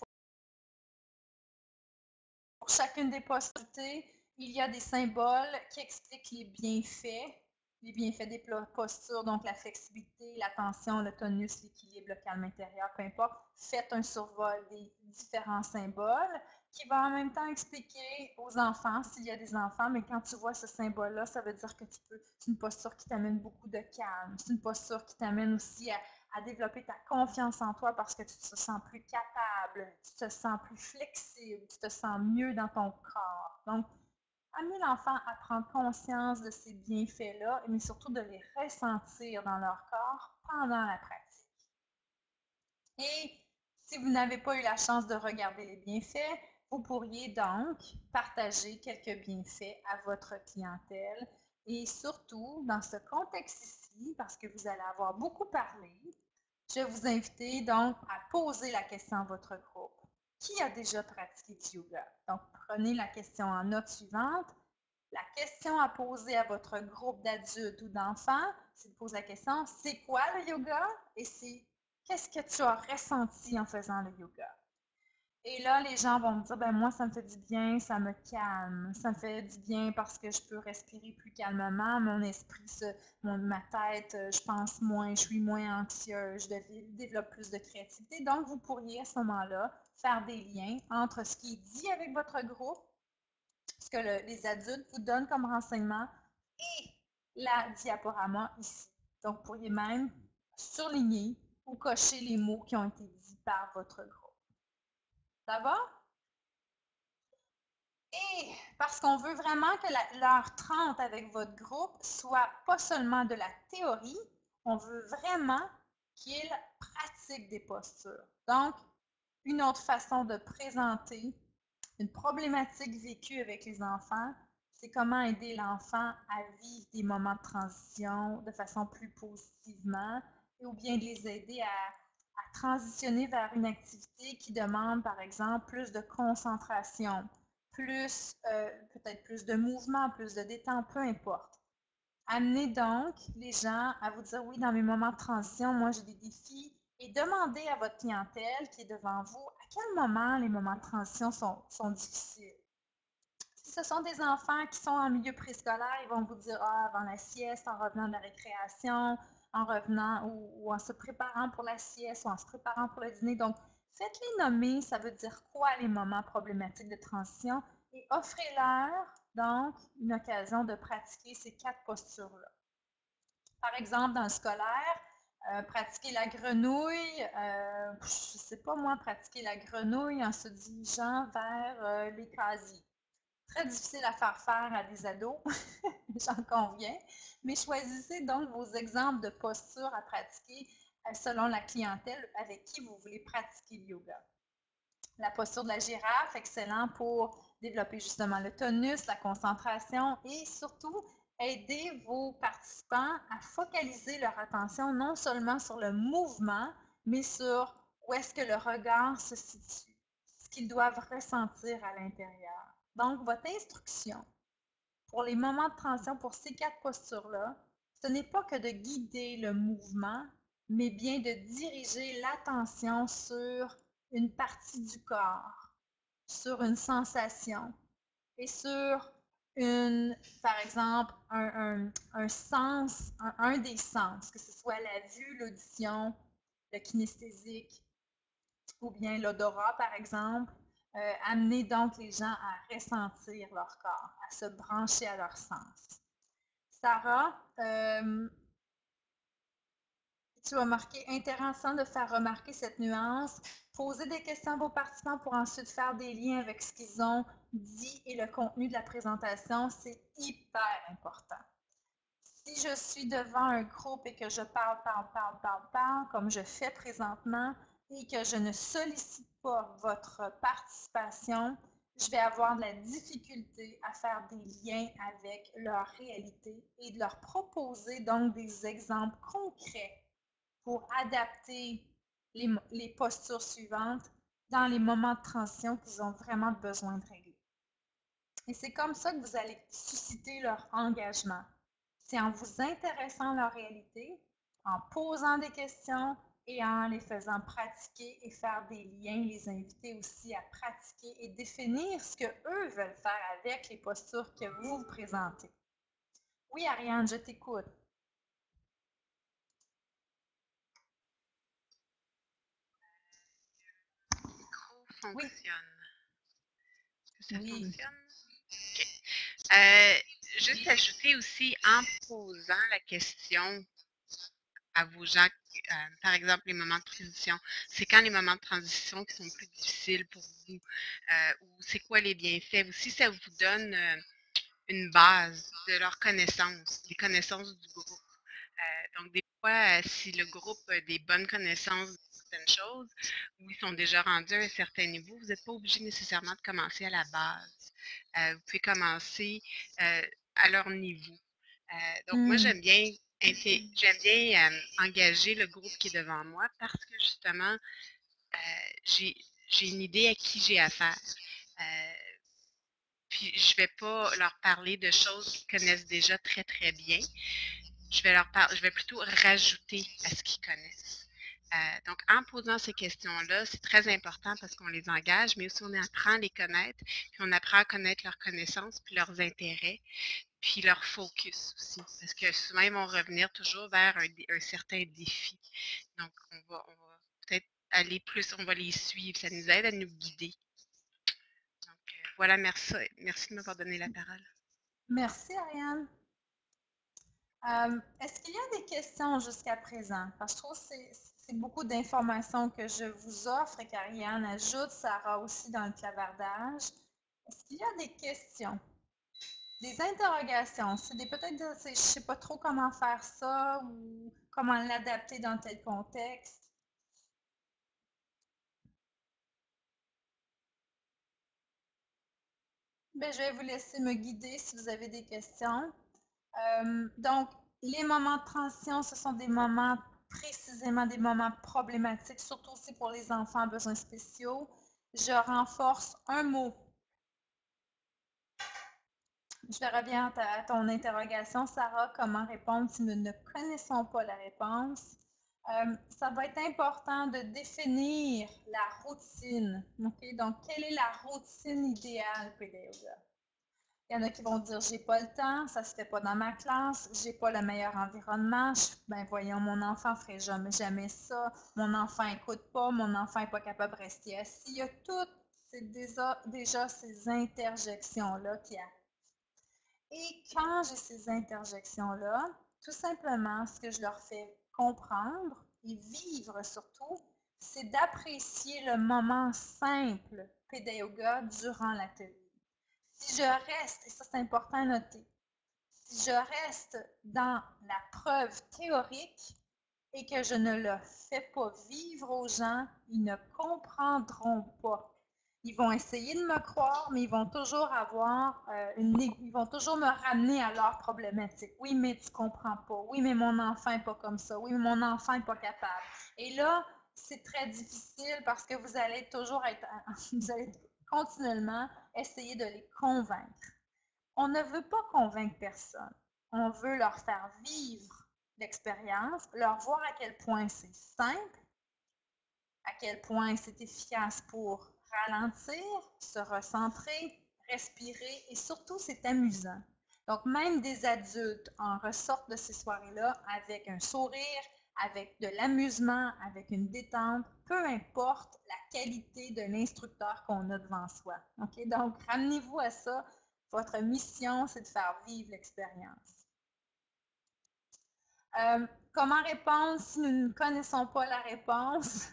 pour chacune des postures, il y a des symboles qui expliquent les bienfaits des postures, donc la flexibilité, la tension, le tonus, l'équilibre, le calme intérieur, peu importe. Faites un survol des différents symboles qui va en même temps expliquer aux enfants, s'il y a des enfants, mais quand tu vois ce symbole-là, ça veut dire que c'est une posture qui t'amène beaucoup de calme. C'est une posture qui t'amène aussi à développer ta confiance en toi parce que tu te sens plus capable, tu te sens plus flexible, tu te sens mieux dans ton corps. Donc, amener l'enfant à prendre conscience de ces bienfaits-là, mais surtout de les ressentir dans leur corps pendant la pratique. Et si vous n'avez pas eu la chance de regarder les bienfaits, vous pourriez donc partager quelques bienfaits à votre clientèle. Et surtout, dans ce contexte-ci, parce que vous allez avoir beaucoup parlé, je vais vous inviter donc à poser la question à votre groupe. Qui a déjà pratiqué du yoga? Donc, prenez la question en note suivante. La question à poser à votre groupe d'adultes ou d'enfants, c'est de poser la question, c'est quoi le yoga? Et c'est qu'est-ce que tu as ressenti en faisant le yoga? Et là, les gens vont me dire, ben moi, ça me fait du bien, ça me calme. Ça me fait du bien parce que je peux respirer plus calmement, mon esprit, ma tête, je pense moins, je suis moins anxieuse, je développe plus de créativité. Donc, vous pourriez à ce moment-là faire des liens entre ce qui est dit avec votre groupe, ce que les adultes vous donnent comme renseignement et la diaporama ici. Donc, vous pourriez même surligner ou cocher les mots qui ont été dits par votre groupe. Ça va? Et parce qu'on veut vraiment que l'heure 30 avec votre groupe soit pas seulement de la théorie, on veut vraiment qu'ils pratiquent des postures. Donc, une autre façon de présenter une problématique vécue avec les enfants, c'est comment aider l'enfant à vivre des moments de transition de façon plus positivement, ou bien de les aider à transitionner vers une activité qui demande, par exemple, plus de concentration, peut-être plus de mouvement, plus de détente, peu importe. Amenez donc les gens à vous dire, oui, dans mes moments de transition, moi j'ai des défis, et demandez à votre clientèle qui est devant vous, à quel moment les moments de transition sont difficiles. Si ce sont des enfants qui sont en milieu préscolaire, ils vont vous dire, avant la sieste, en revenant de la récréation, en revenant ou en se préparant pour la sieste ou en se préparant pour le dîner. Donc, faites-les nommer, ça veut dire quoi les moments problématiques de transition et offrez-leur donc une occasion de pratiquer ces 4 postures-là. Par exemple, dans le scolaire, pratiquer la grenouille, je ne sais pas moi, pratiquer la grenouille en se dirigeant vers les casiers. Très difficile à faire à des ados, j'en conviens, mais choisissez donc vos exemples de postures à pratiquer selon la clientèle avec qui vous voulez pratiquer le yoga. La posture de la girafe, excellent pour développer justement le tonus, la concentration et surtout aider vos participants à focaliser leur attention non seulement sur le mouvement, mais sur où est-ce que le regard se situe, ce qu'ils doivent ressentir à l'intérieur. Donc, votre instruction pour les moments de transition, pour ces 4 postures-là, ce n'est pas que de guider le mouvement, mais bien de diriger l'attention sur une partie du corps, sur une sensation et sur par exemple, un sens, un des sens, que ce soit la vue, l'audition, le kinesthésique ou bien l'odorat, par exemple. Amener donc les gens à ressentir leur corps, à se brancher à leur sens. Sarah, tu as marqué intéressant de faire remarquer cette nuance. Poser des questions à vos participants pour ensuite faire des liens avec ce qu'ils ont dit et le contenu de la présentation, c'est hyper important. Si je suis devant un groupe et que je parle, comme je fais présentement, et que je ne sollicite pas votre participation, je vais avoir de la difficulté à faire des liens avec leur réalité et de leur proposer donc des exemples concrets pour adapter les postures suivantes dans les moments de transition qu'ils ont vraiment besoin de régler. Et c'est comme ça que vous allez susciter leur engagement. C'est en vous intéressant à leur réalité, en posant des questions et en les faisant pratiquer et faire des liens, les inviter aussi à pratiquer et définir ce qu'eux veulent faire avec les postures que vous présentez. Oui, Ariane, je t'écoute. Fonctionne. Oui. Est-ce que ça Oui. fonctionne? OK. Juste ajouter aussi en posant la question à vos gens, par exemple, les moments de transition. C'est quand les moments de transition qui sont plus difficiles pour vous? Ou c'est quoi les bienfaits? Aussi, ça vous donne une base de leurs connaissances, des connaissances du groupe. Donc, des fois, si le groupe a des bonnes connaissances de certaines choses, ou ils sont déjà rendus à un certain niveau, vous n'êtes pas obligé nécessairement de commencer à la base. Vous pouvez commencer à leur niveau. Donc, moi, j'aime bien engager le groupe qui est devant moi parce que justement, j'ai une idée à qui j'ai affaire. Puis, je ne vais pas leur parler de choses qu'ils connaissent déjà très, très bien. Je vais plutôt rajouter à ce qu'ils connaissent. Donc, en posant ces questions-là, c'est très important parce qu'on les engage, mais aussi on apprend à les connaître, puis on apprend à connaître leurs connaissances, puis leurs intérêts, puis leur focus aussi. Parce que souvent, ils vont revenir toujours vers un certain défi. Donc, on va peut-être aller plus, on va les suivre. Ça nous aide à nous guider. Donc, voilà, merci de m'avoir donné la parole. Merci, Ariane. Est-ce qu'il y a des questions jusqu'à présent? Parce que je trouve que c'est beaucoup d'informations que je vous offre et qu'Ariane ajoute, Sarah aussi dans le clavardage. Est-ce qu'il y a des questions? Des interrogations? Peut-être, je ne sais pas trop comment faire ça ou comment l'adapter dans tel contexte. Ben, je vais vous laisser me guider si vous avez des questions. Donc, les moments de transition, ce sont des moments, précisément des moments problématiques, surtout aussi pour les enfants à besoins spéciaux. Je renforce un mot. Je reviens à ton interrogation, Sarah, comment répondre si nous ne connaissons pas la réponse. Ça va être important de définir la routine. Okay? Donc, quelle est la routine idéale pour les yoga? Il y en a qui vont dire j'ai pas le temps, ça se fait pas dans ma classe, j'ai pas le meilleur environnement. Ben voyons, mon enfant ferait jamais ça. Mon enfant écoute pas, mon enfant est pas capable de rester assis. Il y a toutes déjà ces interjections-là qui arrivent. Et quand j'ai ces interjections-là, tout simplement, ce que je leur fais comprendre et vivre surtout, c'est d'apprécier le moment simple Pédé Yoga durant l'atelier. Si je reste, et ça c'est important à noter, si je reste dans la preuve théorique et que je ne le fais pas vivre aux gens, ils ne comprendront pas. Ils vont essayer de me croire, mais ils vont toujours ils vont toujours me ramener à leur problématique. Oui, mais tu comprends pas. Oui, mais mon enfant n'est pas comme ça. Oui, mais mon enfant n'est pas capable. Et là, c'est très difficile parce que vous allez toujours vous allez continuellement essayer de les convaincre. On ne veut pas convaincre personne. On veut leur faire vivre l'expérience, leur voir à quel point c'est simple, à quel point c'est efficace pour ralentir, se recentrer, respirer et surtout c'est amusant. Donc même des adultes en ressortent de ces soirées-là avec un sourire, avec de l'amusement, avec une détente, peu importe la qualité de l'instructeur qu'on a devant soi. Okay? Donc ramenez-vous à ça. Votre mission, c'est de faire vivre l'expérience. Comment répondre si nous ne connaissons pas la réponse?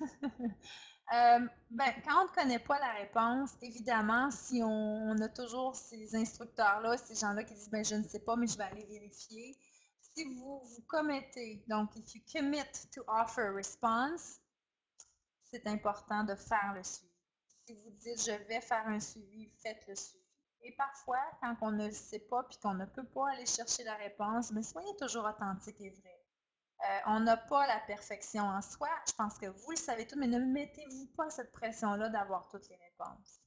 Quand on ne connaît pas la réponse, évidemment, si on a toujours ces instructeurs-là, ces gens-là qui disent je ne sais pas, mais je vais aller vérifier. Si vous commettez, donc if you commit to offer a response, c'est important de faire le suivi. Si vous dites « je vais faire un suivi », faites le suivi. Et parfois, quand on ne le sait pas puis qu'on ne peut pas aller chercher la réponse, mais soyez toujours authentique et vrai. On n'a pas la perfection en soi. Je pense que vous le savez tout, mais ne mettez-vous pas cette pression-là d'avoir toutes les réponses.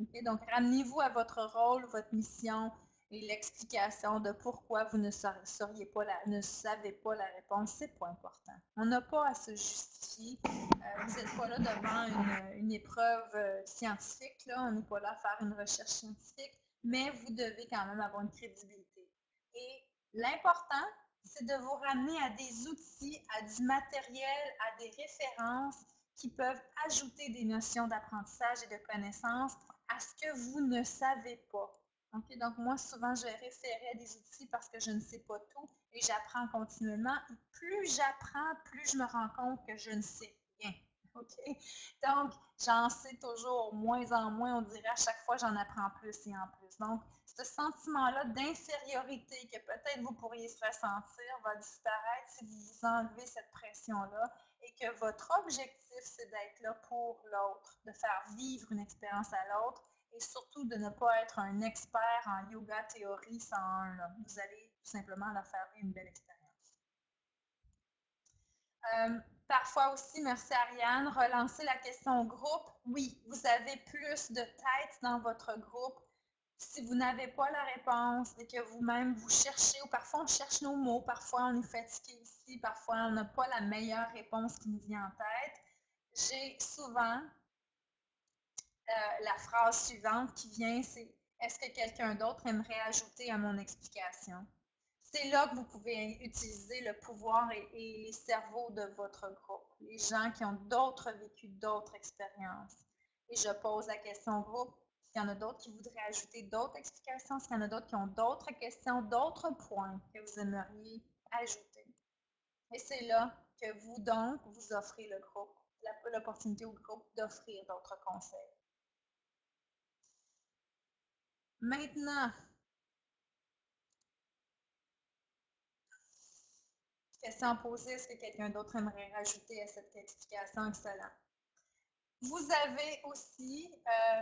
Okay? Donc, ramenez-vous à votre rôle, votre mission et l'explication de pourquoi vous ne savez pas la réponse. C'est pas important. On n'a pas à se justifier. Vous n'êtes pas là devant une épreuve scientifique. Là. On n'est pas là à faire une recherche scientifique, mais vous devez quand même avoir une crédibilité. Et l'important, c'est de vous ramener à des outils, à du matériel, à des références qui peuvent ajouter des notions d'apprentissage et de connaissances à ce que vous ne savez pas. Okay? Donc, moi, souvent, je vais référer à des outils parce que je ne sais pas tout et j'apprends continuellement. Et plus j'apprends, plus je me rends compte que je ne sais rien. Okay? Donc, j'en sais toujours moins en moins. On dirait à chaque fois, j'en apprends plus et en plus. Donc, ce sentiment-là d'infériorité que peut-être vous pourriez ressentir va disparaître si vous vous enlevez cette pression-là et que votre objectif, c'est d'être là pour l'autre, de faire vivre une expérience à l'autre et surtout de ne pas être un expert en yoga théorie 101. Là. Vous allez tout simplement leur faire vivre une belle expérience. Parfois aussi, merci Ariane, relancer la question au groupe. Oui, vous avez plus de têtes dans votre groupe. Si vous n'avez pas la réponse et que vous-même vous cherchez, ou parfois on cherche nos mots, parfois on est fatigué aussi, parfois on n'a pas la meilleure réponse qui nous vient en tête, j'ai souvent la phrase suivante qui vient, c'est « Est-ce que quelqu'un d'autre aimerait ajouter à mon explication? » C'est là que vous pouvez utiliser le pouvoir et les cerveaux de votre groupe, les gens qui ont d'autres vécus, d'autres expériences. Et je pose la question au groupe, s'il y en a d'autres qui voudraient ajouter d'autres explications, s'il y en a d'autres qui ont d'autres questions, d'autres points que vous aimeriez ajouter. Et c'est là que vous, donc, vous offrez le groupe, l'opportunité au groupe d'offrir d'autres conseils. Maintenant, question posée, est-ce que quelqu'un d'autre aimerait rajouter à cette explication? Excellent. Vous avez aussi,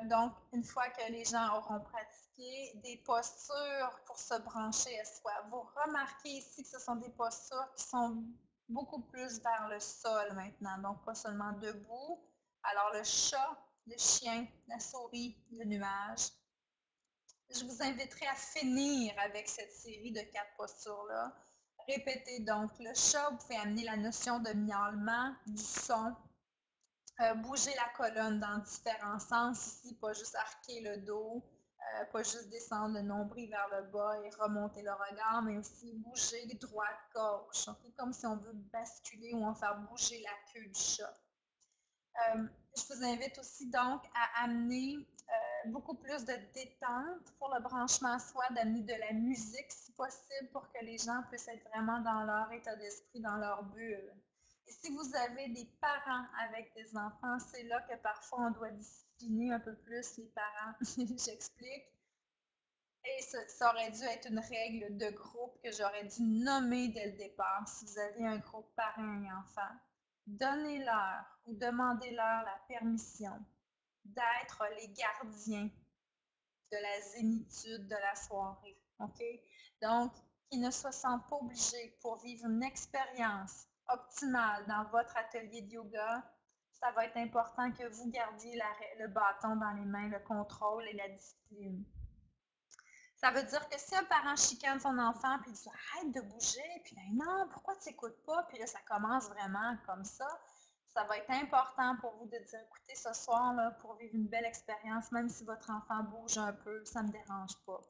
donc, une fois que les gens auront pratiqué, des postures pour se brancher à soi. Vous remarquez ici que ce sont des postures qui sont beaucoup plus vers le sol maintenant, donc pas seulement debout. Alors, le chat, le chien, la souris, le nuage. Je vous inviterai à finir avec cette série de 4 postures-là. Répétez donc le chat, vous pouvez amener la notion de miaulement, du son, bouger la colonne dans différents sens ici, pas juste arquer le dos, pas juste descendre le nombril vers le bas et remonter le regard, mais aussi bouger droite-gauche, okay? Comme si on veut basculer ou en faire bouger la queue du chat. Je vous invite aussi donc à amener beaucoup plus de détente pour le branchement à soi, d'amener de la musique si possible pour que les gens puissent être vraiment dans leur état d'esprit, dans leur bulle. Et si vous avez des parents avec des enfants, c'est là que parfois on doit discipliner un peu plus les parents. J'explique. Et ça aurait dû être une règle de groupe que j'aurais dû nommer dès le départ si vous avez un groupe parents et enfants. Donnez-leur ou demandez-leur la permission d'être les gardiens de la zénitude de la soirée. OK? Donc, qu'ils ne se sentent pas obligés pour vivre une expérience optimale dans votre atelier de yoga. Ça va être important que vous gardiez le bâton dans les mains, le contrôle et la discipline. Ça veut dire que si un parent chicane son enfant puis il dit arrête de bouger, puis ben non, pourquoi tu n'écoutes pas? Puis là, ça commence vraiment comme ça. Ça va être important pour vous de dire écoutez, ce soir, là, pour vivre une belle expérience, même si votre enfant bouge un peu, ça ne me dérange pas.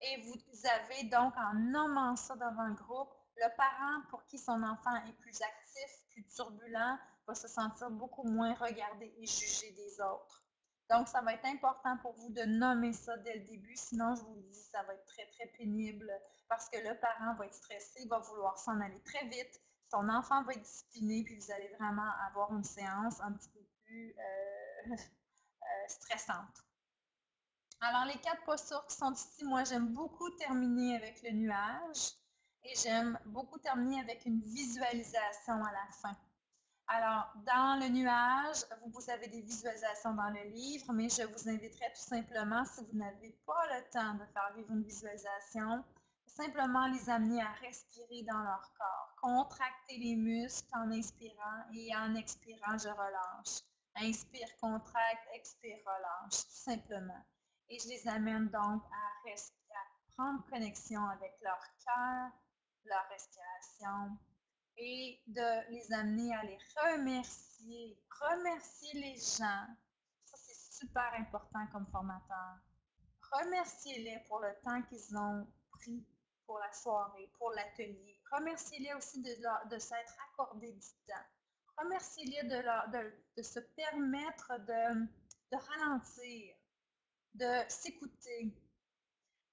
Et vous avez donc, en nommant ça devant le groupe, le parent pour qui son enfant est plus actif, plus turbulent, va se sentir beaucoup moins regardé et jugé des autres. Donc, ça va être important pour vous de nommer ça dès le début, sinon, je vous le dis, ça va être très, très pénible parce que le parent va être stressé, va vouloir s'en aller très vite, son enfant va être discipliné, puis vous allez vraiment avoir une séance un petit peu plus stressante. Alors, les 4 postures qui sont ici, moi, j'aime beaucoup terminer avec le nuage et j'aime beaucoup terminer avec une visualisation à la fin. Alors, dans le nuage, vous avez des visualisations dans le livre, mais je vous inviterai tout simplement, si vous n'avez pas le temps de faire vivre une visualisation, simplement les amener à respirer dans leur corps, contracter les muscles en inspirant et en expirant, je relâche. Inspire, contracte, expire, relâche, tout simplement. Et je les amène donc à prendre connexion avec leur cœur, leur respiration, et de les amener à les remercier. Remercier les gens. Ça, c'est super important comme formateur. Remerciez-les pour le temps qu'ils ont pris pour la soirée, pour l'atelier. Remerciez-les aussi de s'être accordé du temps. Remerciez-les de se permettre de ralentir, de s'écouter,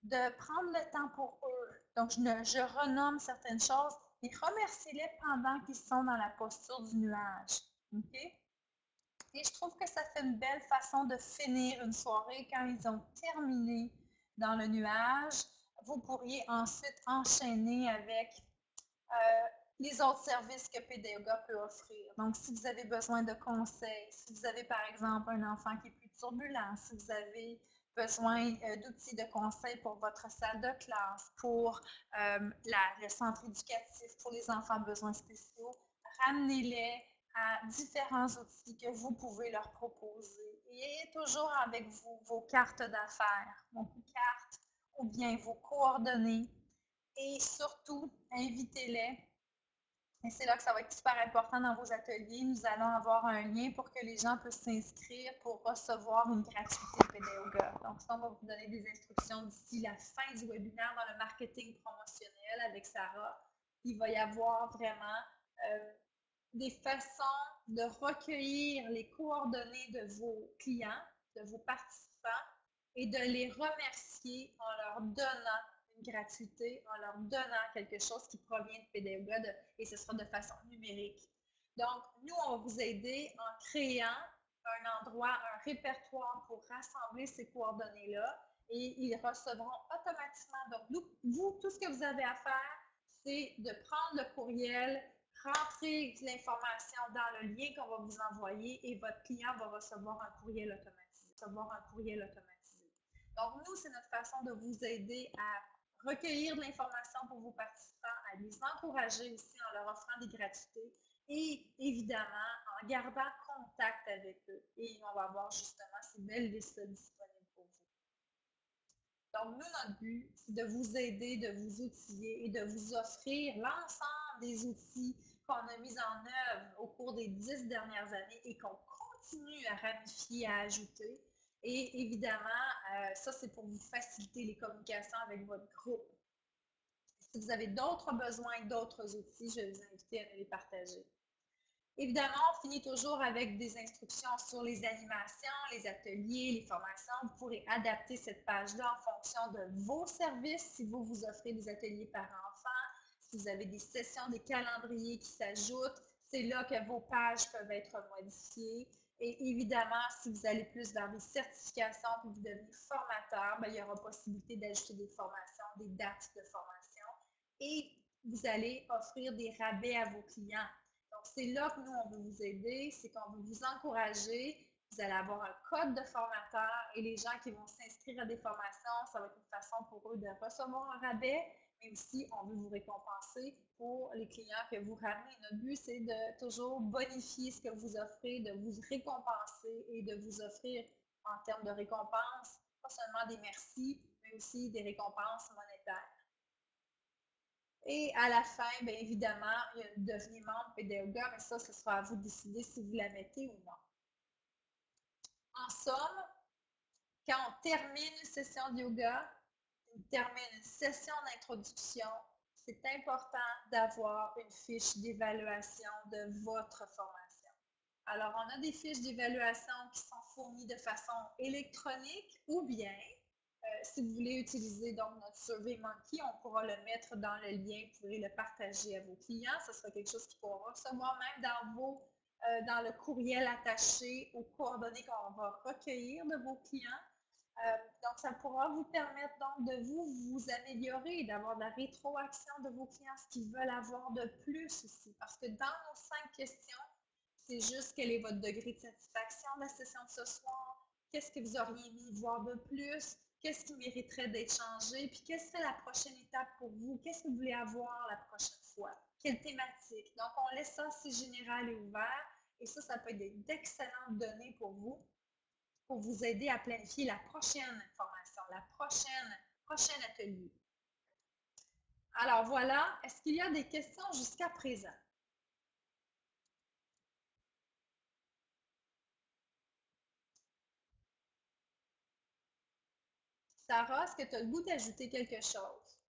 de prendre le temps pour eux. Donc, je renomme certaines choses, mais remerciez-les pendant qu'ils sont dans la posture du nuage. OK? Et je trouve que ça fait une belle façon de finir une soirée quand ils ont terminé dans le nuage. Vous pourriez ensuite enchaîner avec les autres services que PD Yoga peut offrir. Donc, si vous avez besoin de conseils, si vous avez par exemple un enfant qui est plus turbulent, si vous avez besoin d'outils de conseils pour votre salle de classe, pour le centre éducatif, pour les enfants à besoins spéciaux, ramenez-les à différents outils que vous pouvez leur proposer. Et ayez toujours avec vous vos cartes d'affaires, vos cartes ou bien vos coordonnées. Et surtout, invitez-les. Et c'est là que ça va être super important dans vos ateliers. Nous allons avoir un lien pour que les gens puissent s'inscrire pour recevoir une gratuité Pédagoga. Donc, ça, on va vous donner des instructions d'ici la fin du webinaire dans le marketing promotionnel avec Sarah. Il va y avoir vraiment des façons de recueillir les coordonnées de vos clients, de vos participants et de les remercier en leur donnant une gratuité, en leur donnant quelque chose qui provient de Pédagoga et ce sera de façon numérique. Donc, nous, on va vous aider en créant un endroit, un répertoire pour rassembler ces coordonnées-là et ils recevront automatiquement. Donc, vous, tout ce que vous avez à faire, c'est de prendre le courriel, rentrer l'information dans le lien qu'on va vous envoyer et votre client va recevoir un courriel automatisé. Donc, nous, c'est notre façon de vous aider à recueillir de l'information pour vos participants, à les encourager aussi en leur offrant des gratuités et évidemment en gardant contact avec eux. Et on va avoir justement ces belles listes disponibles pour vous. Donc, nous, notre but, c'est de vous aider, de vous outiller et de vous offrir l'ensemble des outils qu'on a mis en œuvre au cours des 10 dernières années et qu'on continue à ramifier, à ajouter. Et évidemment, ça, c'est pour vous faciliter les communications avec votre groupe. Si vous avez d'autres besoins, d'autres outils, je vais vous inviter à les partager. Évidemment, on finit toujours avec des instructions sur les animations, les ateliers, les formations. Vous pourrez adapter cette page-là en fonction de vos services, si vous vous offrez des ateliers par enfant, si vous avez des sessions, des calendriers qui s'ajoutent, c'est là que vos pages peuvent être modifiées. Et évidemment, si vous allez plus vers des certifications pour vous devenir formateur, bien, il y aura possibilité d'ajouter des formations, des dates de formation. Et vous allez offrir des rabais à vos clients. Donc, c'est là que nous, on veut vous aider, c'est qu'on veut vous encourager. Vous allez avoir un code de formateur et les gens qui vont s'inscrire à des formations, ça va être une façon pour eux de recevoir un rabais, mais aussi, on veut vous récompenser pour les clients que vous ramenez. Notre but, c'est de toujours bonifier ce que vous offrez, de vous récompenser et de vous offrir en termes de récompenses, pas seulement des merci, mais aussi des récompenses monétaires. Et à la fin, bien évidemment, il y a devenir membre Pédagoga, mais ça, ce sera à vous de décider si vous la mettez ou non. En somme, quand on termine une session de yoga, on termine une session d'introduction, c'est important d'avoir une fiche d'évaluation de votre formation. Alors, on a des fiches d'évaluation qui sont fournies de façon électronique ou bien si vous voulez utiliser donc notre SurveyMonkey, on pourra le mettre dans le lien, vous pourrez le partager à vos clients. Ce sera quelque chose qu'ils pourront recevoir même dans le courriel attaché aux coordonnées qu'on va recueillir de vos clients. Donc, ça pourra vous permettre donc de vous améliorer, d'avoir de la rétroaction de vos clients, ce qu'ils veulent avoir de plus aussi. Parce que dans nos 5 questions, C'est juste quel est votre degré de satisfaction de la session de ce soir? Qu'est-ce que vous auriez aimé voir de plus? Qu'est-ce qui mériterait d'être changé? Puis, quelle serait la prochaine étape pour vous? Qu'est-ce que vous voulez avoir la prochaine fois? Quelle thématique? Donc, on laisse ça assez général et ouvert. Et ça peut être d'excellentes données pour vous aider à planifier la prochaine formation, la prochain atelier. Alors, voilà. Est-ce qu'il y a des questions jusqu'à présent? Sarah, est-ce que tu as le goût d'ajouter quelque chose?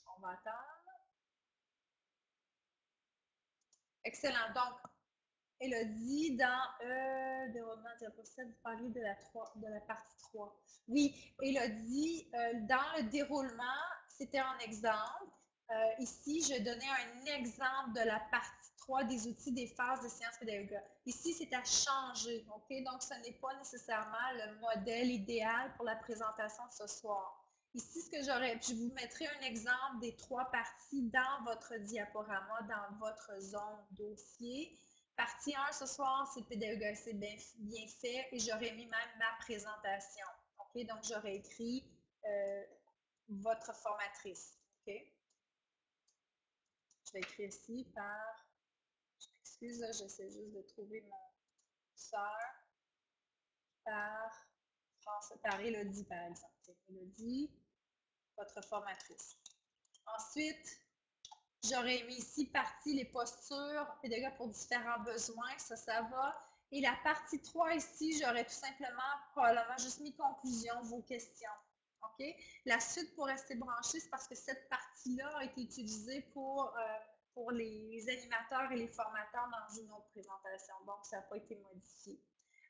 On va attendre. Excellent. Donc, Élodie, dans déroulement diapositive, vous parlez de la partie 3. Oui, Élodie, dans le déroulement, c'était un exemple. Ici, je donnais un exemple de la partie 3 des outils des phases de sciences pédagogiques. Ici, c'est à changer, OK? Donc, ce n'est pas nécessairement le modèle idéal pour la présentation de ce soir. Ici, je vous mettrai un exemple des 3 parties dans votre diaporama, dans votre zone dossier. Partie 1 ce soir, c'est pédagogie, c'est bien fait et j'aurais mis même ma présentation. OK? Donc, j'aurais écrit votre formatrice. OK? Je vais écrire ici je m'excuse, j'essaie juste de trouver mon curseur, par Élodie, par exemple. Élodie, votre formatrice. Ensuite, j'aurais mis ici partie les postures pédagogiques pour différents besoins, ça va. Et la partie 3 ici, j'aurais tout simplement probablement juste mis conclusion, vos questions. OK? La suite pour rester branchée, c'est parce que cette partie-là a été utilisée pour les animateurs et les formateurs dans une autre présentation. Donc, ça n'a pas été modifié.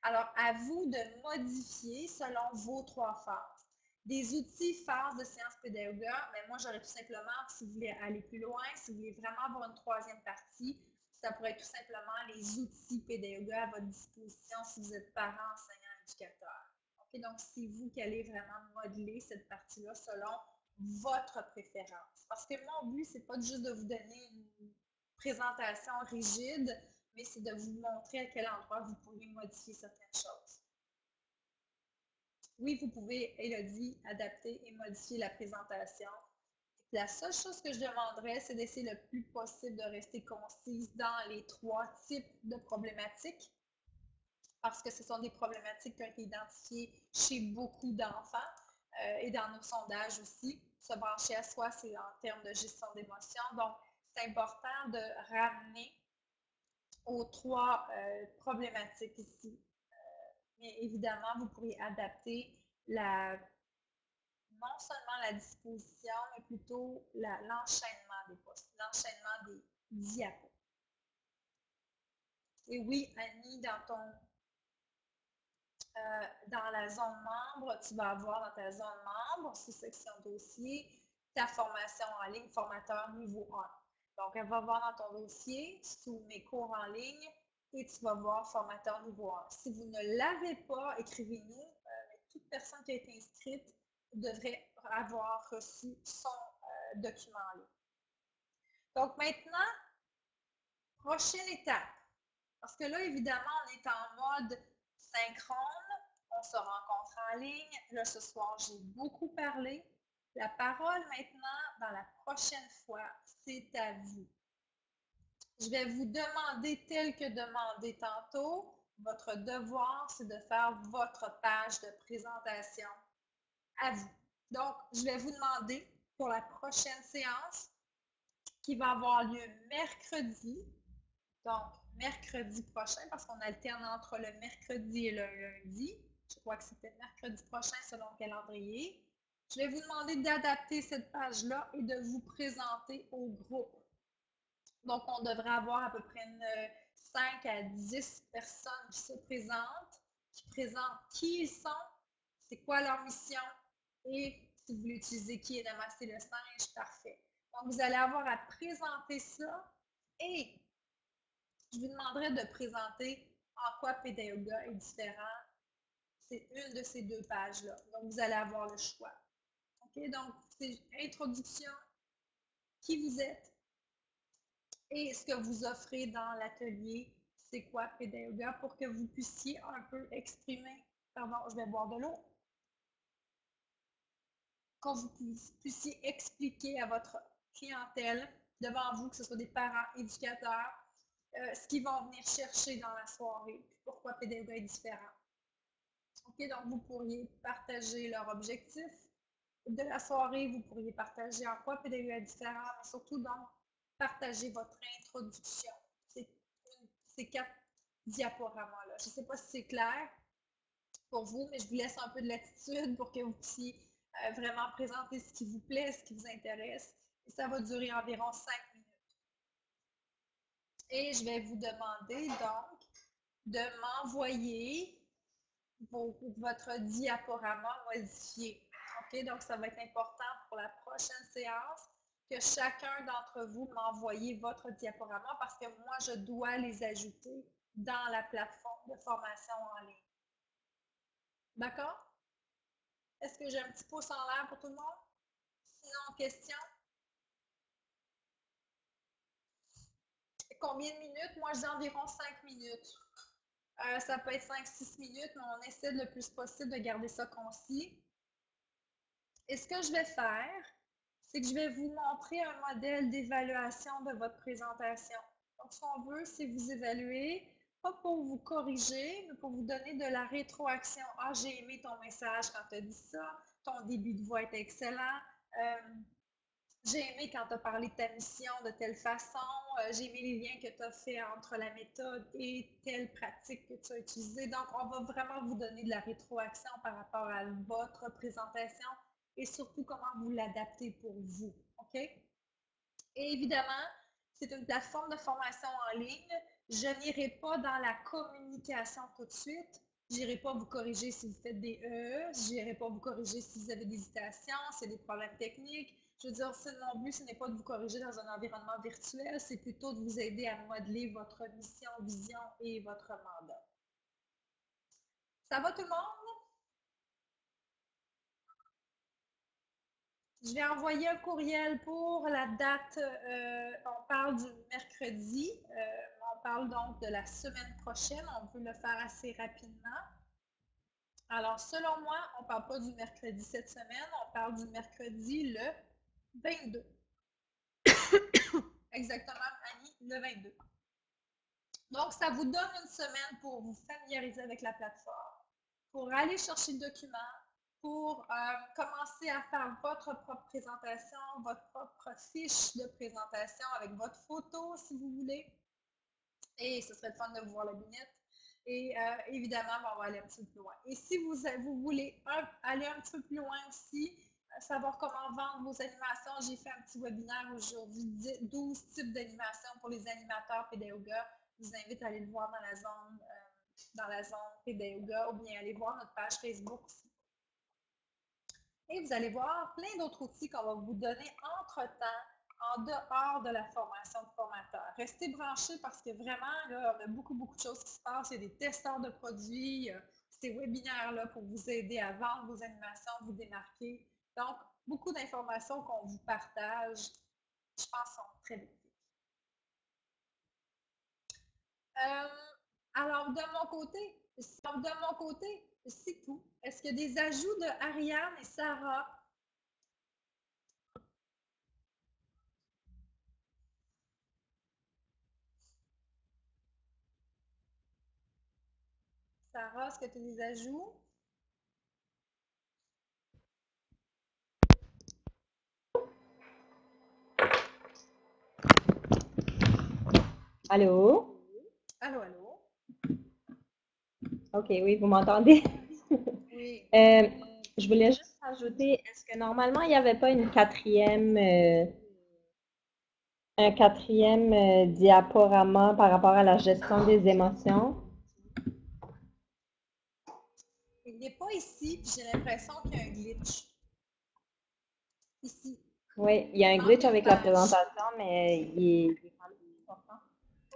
Alors, à vous de modifier selon vos 3 phases. Des outils phases de sciences pédagogiques, mais moi, j'aurais tout simplement, si vous voulez aller plus loin, si vous voulez vraiment avoir une 3e partie, ça pourrait être tout simplement les outils pédagogiques à votre disposition si vous êtes parent, enseignant, éducateur. OK? Donc, c'est vous qui allez vraiment modeler cette partie-là selon votre préférence. Parce que mon but, c'est pas juste de vous donner une présentation rigide, mais c'est de vous montrer à quel endroit vous pourriez modifier certaines choses. Oui, vous pouvez, Élodie, adapter et modifier la présentation. La seule chose que je demanderais, c'est d'essayer le plus possible de rester concise dans les 3 types de problématiques, parce que ce sont des problématiques qui ont été identifiées chez beaucoup d'enfants et dans nos sondages aussi. Se brancher à soi, c'est en termes de gestion d'émotions. Donc, c'est important de ramener aux 3 problématiques ici. Mais évidemment, vous pourriez adapter non seulement la disposition, mais plutôt l'enchaînement des postes, l'enchaînement des diapos. Et oui, Annie, dans la zone membre, tu vas avoir dans ta zone membre, sous section dossier, ta formation en ligne, formateur niveau 1. Donc, elle va voir dans ton dossier, sous mes cours en ligne, et tu vas voir formateur niveau 1. Si vous ne l'avez pas, écrivez-nous. Toute personne qui a été inscrite devrait avoir reçu son document en ligne. Donc maintenant, prochaine étape. Parce que là, évidemment, on est en mode synchrone. On se rencontre en ligne. Là, ce soir, j'ai beaucoup parlé. La parole maintenant, dans la prochaine fois, c'est à vous. Je vais vous demander, tel que demandé tantôt, votre devoir, c'est de faire votre page de présentation à vous. Donc, je vais vous demander pour la prochaine séance qui va avoir lieu mercredi, donc mercredi prochain, parce qu'on alterne entre le mercredi et le lundi. Je crois que c'était mercredi prochain selon le calendrier. Je vais vous demander d'adapter cette page-là et de vous présenter au groupe. Donc, on devrait avoir à peu près 5 à 10 personnes qui se présentent, qui présentent qui ils sont, c'est quoi leur mission et si vous voulez utiliser qui est Namasté le singe, parfait. Donc, vous allez avoir à présenter ça et je vous demanderai de présenter en quoi Pédagoga est différent. C'est une de ces 2 pages-là. Donc, vous allez avoir le choix. OK? OK? Donc, c'est introduction, qui vous êtes et ce que vous offrez dans l'atelier, c'est quoi Pédagoga, pour que vous puissiez un peu exprimer, pardon, je vais boire de l'eau, quand vous puissiez expliquer à votre clientèle devant vous, que ce soit des parents, éducateurs, ce qu'ils vont venir chercher dans la soirée, puis pourquoi Pédagoga est différent. OK, donc vous pourriez partager leur objectif de la soirée, vous pourriez partager en quoi Pédagoga est différent, mais surtout donc partager votre introduction. Ces 4 diaporamas-là. Je ne sais pas si c'est clair pour vous, mais je vous laisse un peu de latitude pour que vous puissiez vraiment présenter ce qui vous plaît, ce qui vous intéresse. Et ça va durer environ 5 minutes. Et je vais vous demander donc de m'envoyer votre diaporama modifié. OK? Donc, ça va être important pour la prochaine séance que chacun d'entre vous m'envoie votre diaporama parce que moi, je dois les ajouter dans la plateforme de formation en ligne. D'accord? Est-ce que j'ai un petit pouce en l'air pour tout le monde? Sinon, question? Combien de minutes? Moi, je dis environ 5 minutes. Ça peut être 5-6 minutes, mais on essaie le plus possible de garder ça concis. Et ce que je vais faire, c'est que je vais vous montrer un modèle d'évaluation de votre présentation. Donc, ce qu'on veut, c'est vous évaluer, pas pour vous corriger, mais pour vous donner de la rétroaction. Ah, j'ai aimé ton message quand tu as dit ça, ton début de voix est excellent. J'ai aimé quand tu as parlé de ta mission de telle façon. J'ai aimé les liens que tu as faits entre la méthode et telle pratique que tu as utilisée. Donc, on va vraiment vous donner de la rétroaction par rapport à votre présentation et surtout comment vous l'adaptez pour vous. OK? Et évidemment, c'est une plateforme de formation en ligne. Je n'irai pas dans la communication tout de suite. Je n'irai pas vous corriger si vous faites des E. Je n'irai pas vous corriger si vous avez des hésitations, si vous avez des problèmes techniques. Je veux dire, mon but, ce n'est pas de vous corriger dans un environnement virtuel, c'est plutôt de vous aider à modeler votre mission, vision et votre mandat. Ça va tout le monde? Je vais envoyer un courriel pour la date. On parle du mercredi. On parle donc de la semaine prochaine. On peut le faire assez rapidement. Alors, selon moi, on ne parle pas du mercredi cette semaine. On parle du mercredi le 22. Exactement, Annie, le 22. Donc, ça vous donne une semaine pour vous familiariser avec la plateforme, pour aller chercher le document, pour commencer à faire votre propre présentation, votre propre fiche de présentation avec votre photo, si vous voulez. Et ce serait le fun de vous voir la binette. Et évidemment, on va aller un petit peu plus loin. Et si vous voulez aller un petit peu plus loin aussi, savoir comment vendre vos animations, j'ai fait un petit webinaire aujourd'hui, 12 types d'animations pour les animateurs pédagogues. Je vous invite à aller le voir dans la zone pédagogue ou bien aller voir notre page Facebook aussi. Et vous allez voir plein d'autres outils qu'on va vous donner entre-temps, en dehors de la formation de formateur. Restez branchés parce que vraiment, là, on a beaucoup de choses qui se passent. Il y a des testeurs de produits, ces webinaires-là pour vous aider à vendre vos animations, vous démarquer. Donc, beaucoup d'informations qu'on vous partage, je pense, sont très bénéfiques. Alors, de mon côté, c'est tout. Est-ce qu'il y a des ajouts de Ariane et Sarah? Sarah, est-ce que tu as des ajouts? Allô? Allô, allô? OK, oui, vous m'entendez? Oui. Je voulais juste ajouter, est-ce que normalement, il n'y avait pas un quatrième diaporama par rapport à la gestion des émotions? Il n'est pas ici, puis j'ai l'impression qu'il y a un glitch. Ici. Oui, il y a un glitch avec la présentation, mais il est quand même important.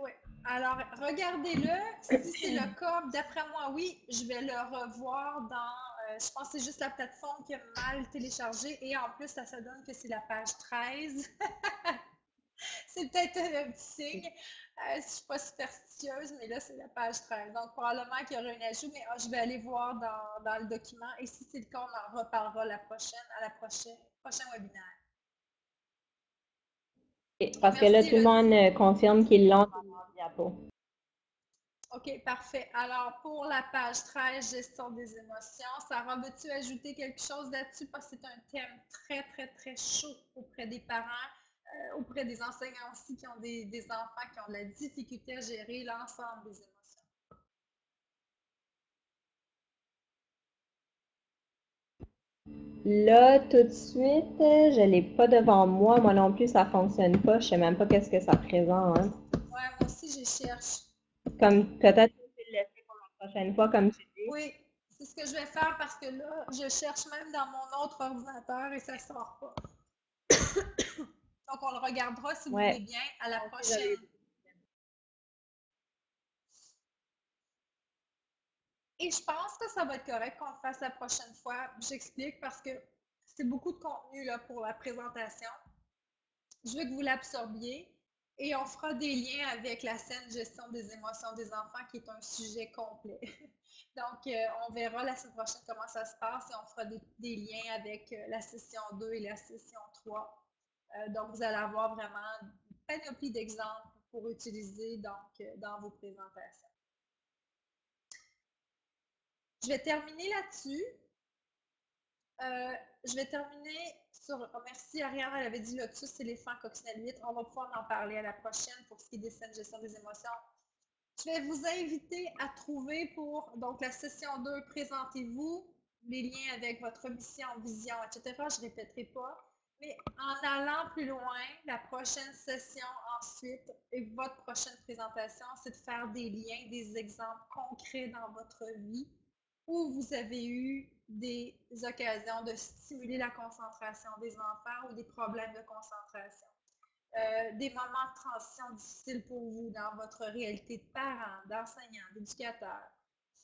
Oui. Alors, regardez-le. Si c'est le cas, d'après moi, oui, je vais le revoir dans Je pense que c'est juste la plateforme qui a mal téléchargé et en plus, ça se donne que c'est la page 13. C'est peut-être un petit signe. Je ne suis pas superstitieuse, mais là, c'est la page 13. Donc, probablement qu'il y aura un ajout, mais je vais aller voir dans le document. Et si c'est le cas, on en reparlera à la prochain webinaire. Parce que là, Merci, tout le monde confirme qu'ils l'ont dans leur diapo. OK, parfait. Alors, pour la page 13, gestion des émotions, Sarah, veux-tu ajouter quelque chose là-dessus? Parce que c'est un thème très, très, très chaud auprès des parents, auprès des enseignants aussi qui ont des enfants qui ont de la difficulté à gérer l'ensemble des émotions. Là, tout de suite, je ne l'ai pas devant moi. Moi non plus, ça ne fonctionne pas. Je ne sais même pas qu'est-ce que ça présente. Ouais, moi aussi, je cherche. Comme peut-être que je vais le laisser pour la prochaine fois, comme tu dis. Oui, c'est ce que je vais faire parce que là, je cherche même dans mon autre ordinateur et ça ne sort pas. Donc, on le regardera, si vous voulez bien, à la prochaine. Et je pense que ça va être correct qu'on le fasse la prochaine fois. J'explique parce que c'est beaucoup de contenu là, pour la présentation. Je veux que vous l'absorbiez et on fera des liens avec la saine gestion des émotions des enfants qui est un sujet complet. Donc, on verra la semaine prochaine comment ça se passe et on fera des liens avec la session 2 et la session 3. Donc, vous allez avoir vraiment une panoplie d'exemples pour utiliser donc, dans vos présentations. Je vais terminer là-dessus. Je vais terminer sur. Oh, merci Ariane, elle avait dit Lotus, éléphant, coccinelle 8. On va pouvoir en parler à la prochaine pour ce qui est des saines gestion des émotions. Je vais vous inviter à trouver pour donc la session 2, présentez-vous, les liens avec votre mission, vision, etc. Je ne répéterai pas. Mais en allant plus loin, la prochaine session ensuite et votre prochaine présentation, c'est de faire des liens, des exemples concrets dans votre vie où vous avez eu des occasions de stimuler la concentration des enfants ou des problèmes de concentration. Des moments de transition difficiles pour vous dans votre réalité de parent, d'enseignant, d'éducateur.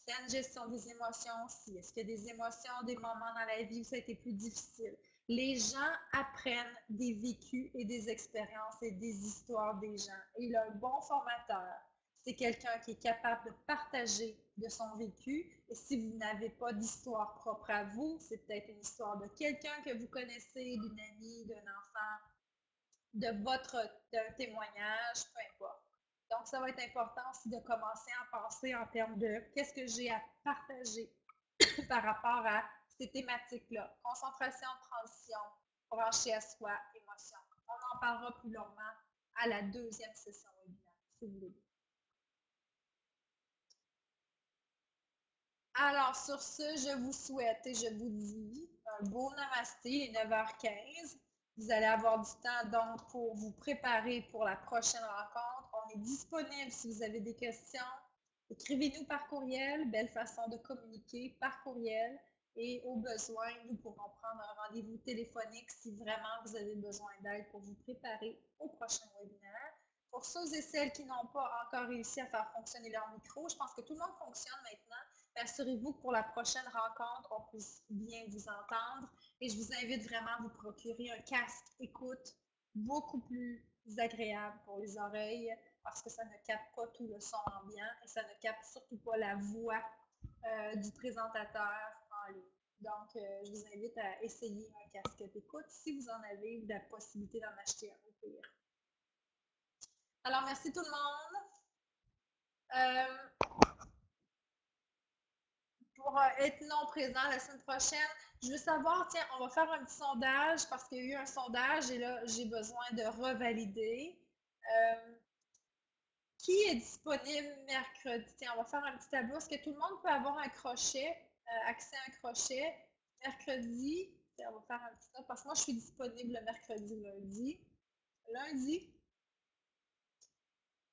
Saine gestion des émotions aussi. Est-ce qu'il y a des émotions, des moments dans la vie où ça a été plus difficile? Les gens apprennent des vécus et des expériences et des histoires des gens. Et un bon formateur, c'est quelqu'un qui est capable de partager de son vécu. Et si vous n'avez pas d'histoire propre à vous, c'est peut-être une histoire de quelqu'un que vous connaissez, d'une amie, d'un enfant, d'un témoignage, peu importe. Donc, ça va être important aussi de commencer à penser en termes de qu'est-ce que j'ai à partager par rapport à ces thématiques-là. Concentration, transition, brancher à soi, émotion. On en parlera plus longuement à la deuxième session webinaire, si vous voulez. Alors, sur ce, je vous souhaite et je vous dis un beau namasté, il est 9h15. Vous allez avoir du temps donc pour vous préparer pour la prochaine rencontre. On est disponible si vous avez des questions. Écrivez-nous par courriel, belle façon de communiquer par courriel. Et au besoin, nous pourrons prendre un rendez-vous téléphonique si vraiment vous avez besoin d'aide pour vous préparer au prochain webinaire. Pour ceux et celles qui n'ont pas encore réussi à faire fonctionner leur micro, je pense que tout le monde fonctionne maintenant. Assurez-vous que pour la prochaine rencontre, on puisse bien vous entendre. Et je vous invite vraiment à vous procurer un casque écoute beaucoup plus agréable pour les oreilles parce que ça ne capte pas tout le son ambiant et ça ne capte surtout pas la voix du présentateur en ligne. Donc, je vous invite à essayer un casque d'écoute si vous en avez la possibilité d'en acheter un au pire. Alors, merci tout le monde. Pour être non présent la semaine prochaine, je veux savoir, tiens, on va faire un petit sondage parce qu'il y a eu un sondage et là, j'ai besoin de revalider. Qui est disponible mercredi? Tiens, on va faire un petit tableau. Est-ce que tout le monde peut avoir un crochet, accès à un crochet mercredi? Tiens, on va faire un petit note parce que moi, je suis disponible le mercredi, lundi. Lundi.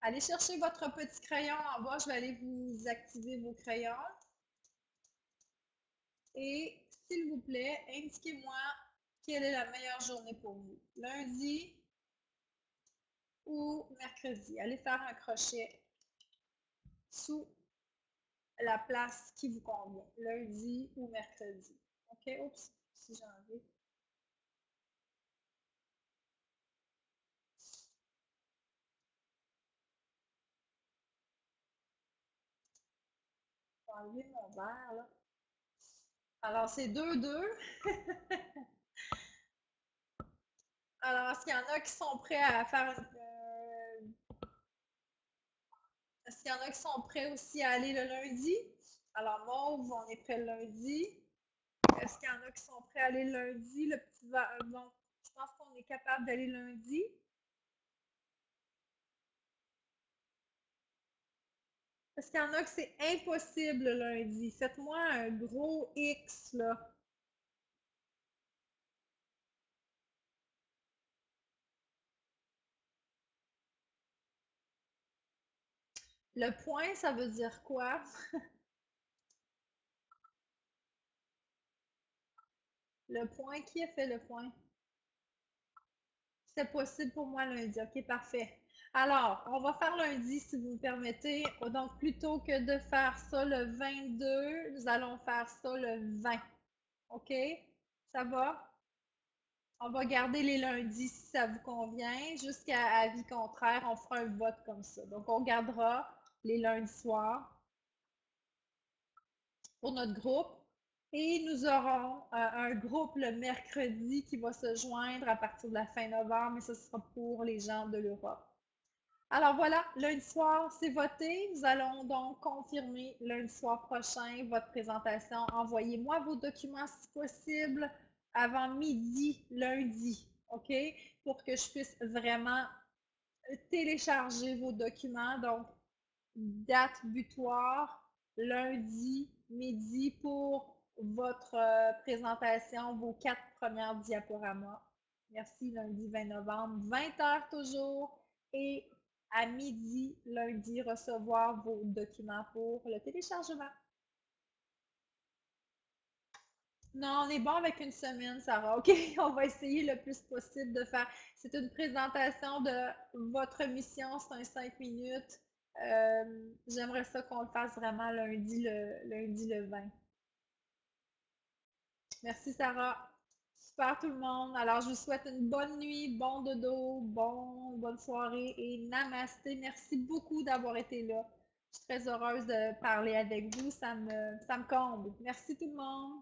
Allez chercher votre petit crayon en bas. Je vais aller vous activer vos crayons. Et s'il vous plaît, indiquez-moi quelle est la meilleure journée pour vous. Lundi ou mercredi. Allez faire un crochet sous la place qui vous convient, lundi ou mercredi. OK? Oups, 6 janvier. Je vais enlever mon verre, là. Alors, c'est 2-2. Alors, est-ce qu'il y en a qui sont prêts à faire... est-ce qu'il y en a qui sont prêts aussi à aller le lundi? Alors, Mauve, on est prêt le lundi. Est-ce qu'il y en a qui sont prêts à aller lundi? Le petit bon, je pense qu'on est capable d'aller lundi. Est-ce qu'il y en a que c'est impossible le lundi? Faites-moi un gros X, là. Le point, ça veut dire quoi? Le point, qui a fait le point? C'est possible pour moi lundi. OK, parfait. Alors, on va faire lundi, si vous me permettez. Donc, plutôt que de faire ça le 22, nous allons faire ça le 20. OK? Ça va? On va garder les lundis si ça vous convient. Jusqu'à avis contraire, on fera un vote comme ça. Donc, on gardera les lundis soirs pour notre groupe. Et nous aurons un groupe le mercredi qui va se joindre à partir de la fin novembre, mais ce sera pour les gens de l'Europe. Alors voilà, lundi soir, c'est voté. Nous allons donc confirmer lundi soir prochain votre présentation. Envoyez-moi vos documents si possible avant midi lundi, OK? Pour que je puisse vraiment télécharger vos documents. Donc, date butoir, lundi, midi pour votre présentation, vos 4 premières diaporamas. Merci, lundi 20 novembre, 20h toujours. Et à midi, lundi, recevoir vos documents pour le téléchargement. Non, on est bon avec une semaine, Sarah. OK, on va essayer le plus possible de faire. C'est une présentation de votre mission, c'est un 5 minutes. J'aimerais ça qu'on le fasse vraiment lundi le 20. Merci, Sarah. Super tout le monde. Alors, je vous souhaite une bonne nuit, bon dodo, bonne soirée et namasté. Merci beaucoup d'avoir été là. Je suis très heureuse de parler avec vous. Ça me comble. Merci tout le monde.